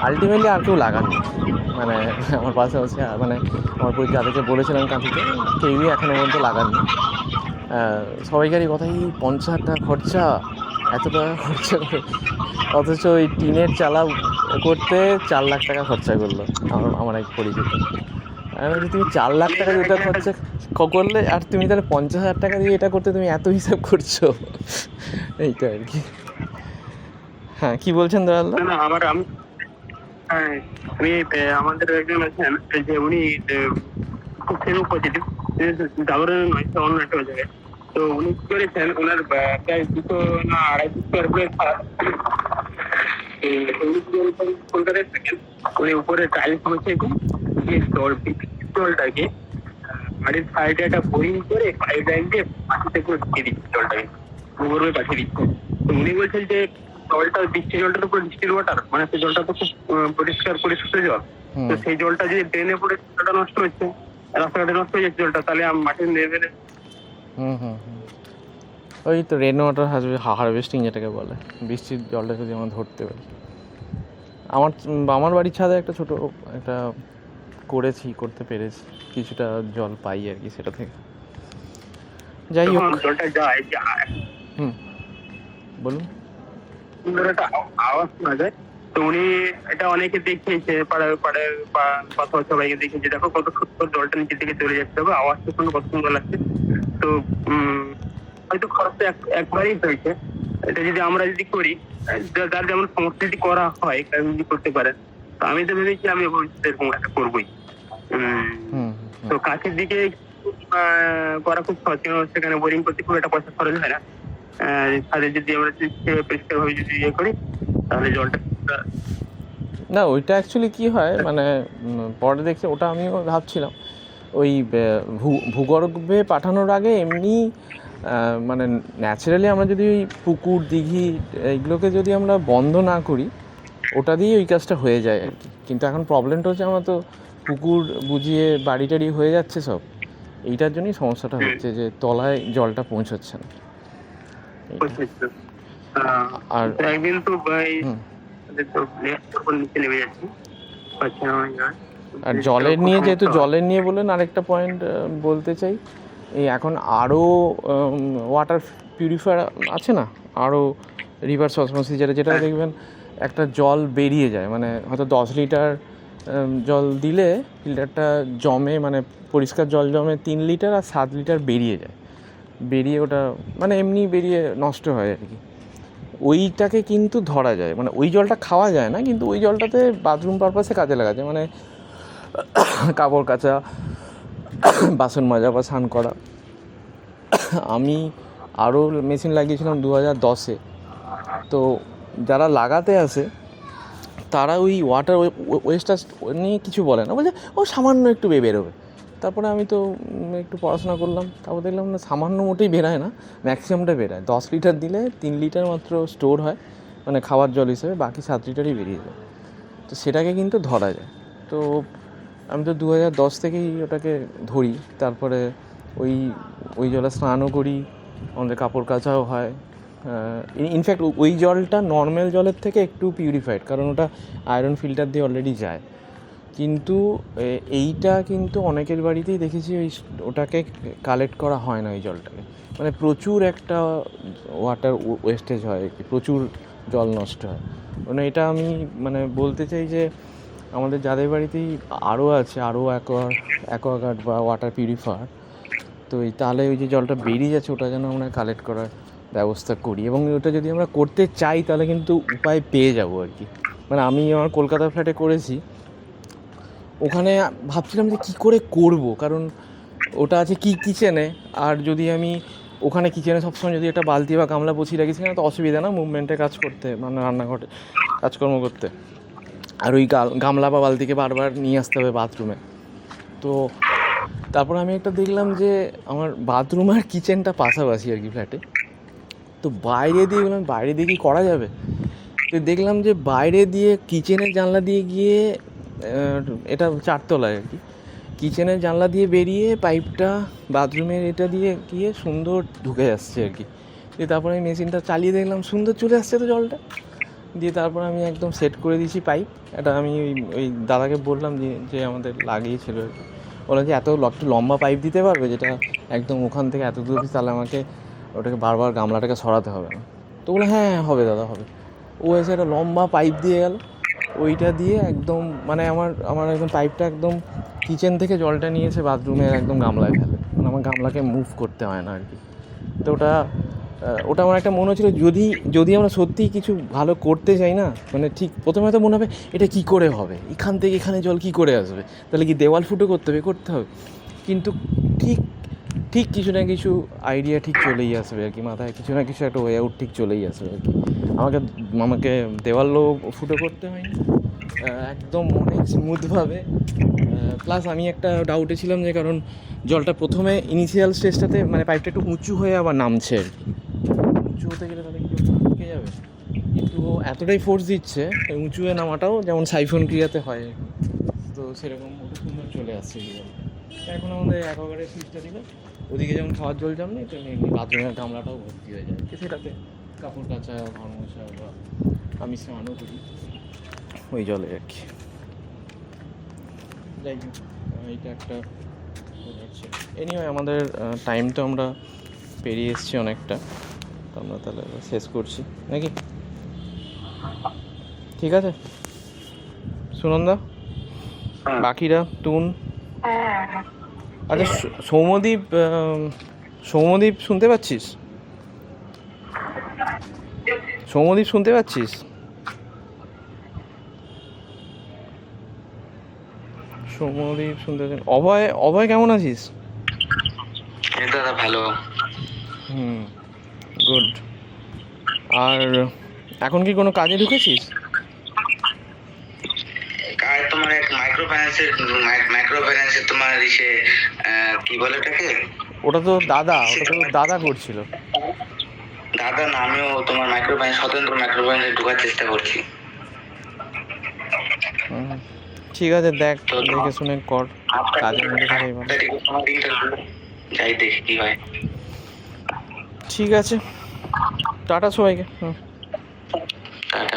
আলটিমেটলি আর কেউ লাগাননি, মানে আমার পাশাপাশি মানে আমার যাদেরকে বলেছিলাম কাঁথিতে, কেউই এখনও পর্যন্ত লাগাননি। সবাইকারই কথাই 50,000 টাকা খরচা, এত টাকা খরচা করে, অথচ ওই টিনের চালা করতে 4 লাখ টাকা খরচা করলো আমার এক পরিচিত। আমি বলছি, তুমি 4 লাখ টাকা যেটা খরচা করলে, আর তুমি তাহলে 50,000 টাকা দিয়ে এটা করতে তুমি এত হিসাব করছো, এইটা আর কি। হ্যাঁ, কি বলছেন দয়ালদা? না আমি আমাদের একজন আছেন যে উনি খুব সেরু পজিটিভ, দাবরের নয়, তো অন্য একটা জায়গায়। তো উনি কি করেছেন, ওনার প্রায় 200 না 250 স্কোয়ার ফুটের ছাদ। উনি কি করেছেন, কলকাতায় থাকেন, উনি উপরে টাইলস বসিয়েছেন, দিয়ে জলটাকে বাড়ির সাইডে একটা বোরিং করে পাইপ লাইন দিয়ে মাটিতে করে ঢুকিয়ে দিচ্ছে, জলটাকে গোবর হয়ে পাঠিয়ে দিচ্ছে। তো উনি বলছেন যে জলটা, বৃষ্টির জলটা তো পুরো ডিস্টিল ওয়াটার, মানে সেই জলটা তো খুব পরিষ্কার পরিশুদ্ধ জল। তো সেই জলটা যদি ড্রেনে পড়ে জলটা নষ্ট হচ্ছে, রাস্তাঘাটে নষ্ট হয়ে যাচ্ছে জলটা, তাহলে মাটির লেভেলে। ওই তো রেন ওয়াটার হারভেস্টিং যেটাকে বলে, বৃষ্টির জলটা যদি আমরা ধরতে পারি। আমার বাড়ির ছাদে একটা ছোটো একটা করতে পেরেছি, কিছুটা জল পাই আর কি সেটা থেকে। যাই হোক, জলটা যায়, বলুন। সুন্দর একটা আওয়াজ শোনা যায়। তো উনি এটা অনেকে দেখিয়েছে, পাড়ায় পাশাপাশি সবাইকে দেখিয়েছে, দেখো কত সুন্দর জলটা নিচে থেকে চলে যাচ্ছে, তবে আওয়াজটা শুনে কত সুন্দর লাগছে। তো হয়তো খরচটা একবারই হয়েছে। এটা যদি আমরা করি, যার যেমন সমস্যা যদি করা হয়, যদি করতে পারেন, তো আমি তো ভেবেছি আমি ভবিষ্যতে এরকম একটা করবোই। তো কাছের দিকে করা খুব সহজ, সেখানে বোরিং করতে খুব একটা পয়সা খরচ হয় না। ছাদে যদি আমরা পরিষ্কার ভাবে যদি করি, তাহলে জলটা না, ওইটা অ্যাকচুয়ালি কী হয়, মানে পরে দেখছি, ওটা আমিও ভাবছিলাম ওই ভূগর্ভে পাঠানোর আগে এমনি মানে ন্যাচারালি আমরা যদি ওই পুকুর, দিঘি এইগুলোকে যদি আমরা বন্ধ না করি, ওটা দিয়ে ওই কাজটা হয়ে যায় আর কি। কিন্তু এখন প্রবলেমটা হচ্ছে, আমরা তো পুকুর বুঝিয়ে বাড়ি টাড়ি হয়ে যাচ্ছে সব, এইটার জন্যই সমস্যাটা হচ্ছে যে তলায় জলটা পৌঁছচ্ছে না। আর একদিন তো নিচে নেমে যাচ্ছি। আর জলের নিয়ে, যেহেতু জলের নিয়ে বললেন, আরেকটা পয়েন্ট বলতে চাই, এই এখন আরও ওয়াটার পিউরিফায়ার আছে না, আরও রিভার্স অসমোসিস, যেটা দেখবেন একটা জল বেরিয়ে যায়, মানে হয়তো 10 লিটার জল দিলে ফিল্টারটা জমে, মানে পরিষ্কার জল জমে 3 লিটার, আর 7 লিটার বেরিয়ে ওটা মানে এমনি বেরিয়ে নষ্ট হয় আর কি। ওইটাকে কিন্তু ধরা যায়, মানে ওই জলটা খাওয়া যায় না, কিন্তু ওই জলটাতে বাথরুম পারপাসে কাজে লাগা যায়, মানে কাপড় কাচা, বাসন মাজা বা স্নান করা। আমি আরও মেশিন লাগিয়েছিলাম 2010-এ। তো যারা লাগাতে আসে তারা ওই ওয়াটার ওয়েস্টটা নিয়ে কিছু বলে না, বলছে ও সামান্য একটু বেরোবে। তারপরে আমি তো একটু পড়াশোনা করলাম, তারপর দেখলাম না, সামান্য মোটেই বেরোয় না, ম্যাক্সিমামটা বেরোয়। 10 লিটার দিলে 3 লিটার মাত্র স্টোর হয়, মানে খাওয়ার জল হিসেবে, বাকি 7 লিটারই বেরিয়ে যায়। তো সেটাকে কিন্তু ধরা যায়। তো আমি তো 2010 থেকেই ওটাকে ধরি, তারপরে ওই জলে স্নানও করি, আমাদের কাপড় কাচাও হয়। ইনফ্যাক্ট ওই জলটা নর্মাল জলের থেকে একটু পিউরিফাইড, কারণ ওটা আয়রন ফিল্টার দিয়ে অলরেডি যায়। কিন্তু এইটা কিন্তু অনেকের বাড়িতেই দেখেছি ওটাকে কালেক্ট করা হয় না, ওই জলটাকে, মানে প্রচুর একটা ওয়াটার ওয়েস্টেজ হয়, প্রচুর জল নষ্ট হয়। মানে এটা আমি মানে বলতে চাই যে আমাদের যাদের বাড়িতেই আরও অ্যাকোয়াগার্ড বা ওয়াটার পিউরিফায়ার, তো তাহলে ওই যে জলটা বেরিয়ে যাচ্ছে, ওটা যেন আমরা কালেক্ট করার ব্যবস্থা করি। এবং ওটা যদি আমরা করতে চাই, তাহলে কিন্তু উপায় পেয়ে যাব আর কি। মানে আমি আমার কলকাতা ফ্ল্যাটে করেছি, ওখানে ভাবছিলাম যে কী করে করব, কারণ ওটা আছে কিচেনে, আর যদি আমি ওখানে কিচেনে সবসময় যদি একটা বালতি বা গামলা বসিয়ে রাখি সেখানে তো অসুবিধা না মুভমেন্টে কাজ করতে, মানে রান্নাঘরে কাজকর্ম করতে। আর ওই গামলা বা বালতিকে বারবার নিয়ে আসতে হবে বাথরুমে। তো তারপর আমি একটা দেখলাম যে আমার বাথরুম আর কিচেনটা পাশাপাশি আর কি ফ্ল্যাটে। তো বাইরে দিয়ে গেলাম, বাইরে দিয়ে কি করা যাবে? তো দেখলাম যে বাইরে দিয়ে কিচেনের জানলা দিয়ে গিয়ে, এটা 4 তলায় আর কি, কিচেনের জানলা দিয়ে বেরিয়ে পাইপটা বাথরুমের এটা দিয়ে গিয়ে সুন্দর ঢুকে যাচ্ছে আর কি। দিয়ে তারপরে আমি মেশিনটা চালিয়ে দেখলাম সুন্দর চলে আসছে তো জলটা। দিয়ে তারপর আমি একদম সেট করে দিয়েছি পাইপ। এটা আমি ওই দাদাকে বললাম যে আমাদের লাগিয়েছিল আর কি, বললাম যে একটু লম্বা পাইপ দিতে পারবে যেটা একদম ওখান থেকে এত দূর, তাহলে আমাকে ওটাকে বারবার গামলাটাকে সরাতে হবে না। তো বলে হ্যাঁ হবে দাদা হবে। ও এসে একটা লম্বা পাইপ দিয়ে গেল, ওইটা দিয়ে একদম মানে আমার একদম পাইপটা একদম কিচেন থেকে জলটা নিয়ে এসে বাথরুমে একদম গামলায় ফেলে, মানে আমার গামলাকে মুভ করতে হয় না আর কি। তো ওটা আমার একটা মনে হচ্ছিলো যদি আমরা সত্যিই কিছু ভালো করতে চাই না, মানে ঠিক প্রথমে হয়তো মনে হবে এটা কী করে হবে, এখান থেকে এখানে জল কী করে আসবে, তাহলে কি দেওয়াল ফুটো করতে হবে, কিন্তু ঠিক কিছু না কিছু আইডিয়া ঠিক চলেই আসবে আর কি, মাথায় কিছু না কিছু একটা ওয়ে আউট ঠিক চলেই আসবে আর কি। আমাকে দেওয়ালও ফুটো করতে হয়নি, একদম অনেক স্মুথভাবে। প্লাস আমি একটা ডাউটে ছিলাম যে কারণ জলটা প্রথমে ইনিশিয়াল স্টেজটাতে মানে পাইপটা একটু উঁচু হয়ে আবার নামছে আর কি, উঁচু হতে গেলে তাহলে কি ঢুকে যাবে, কিন্তু ও এতটাই ফোর্স দিচ্ছে উঁচু হয়ে নামাটাও যেমন সাইফন ক্রিয়াতে হয়, তো সেরকম ওটা সুন্দর চলে আসছে কি বলে। এখন আমাদের অ্যাকোয়াগার্ডের সুইচটা দিলে ওদিকে যেমন খাওয়ার জল জমে তো এমনি বাথরুমের গামলাটাও ভর্তি হয়ে যায়, সেটাতে কাপড় কাচা, ঘর মোছা বা আমি স্নানও করি ওই জলে আর কি। যাই হোক, এইটা একটা হচ্ছে। এনিওয়ে আমাদের টাইমটা আমরা পেরিয়ে এসেছি অনেকটা, তো আমরা তাহলে শেষ করছি নাকি? ঠিক আছে সুনন্দা, বাকিরা তুন। আচ্ছা সৌম্যদীপ শুনতে পাচ্ছিস? সৌম্যদীপ শুনতে পাচ্ছিস? সৌম্যদীপ শুনতে পাচ্ছিস? অভয় কেমন আছিস? দাদা ভালো। গুড। আর এখন কি কোনো কাজে ঢুকেছিস? কাজ তোমার এক মাইক্রো ফাইন্যান্সের তোমার ইসে কি বলে ওটাকে? ওটা তো দাদা করছিল। দাদা না, আমিও তোমার স্বতন্ত্র মাইক্রো ফাইন্যান্সে ঢোকার চেষ্টা করছি। ঠিক আছে, দেখে শুনে কর, কাজের মধ্যে থাকাই ভালো। যাই দেখি কি হয়। ঠিক আছে, টাটা সবাইকে। টাটা।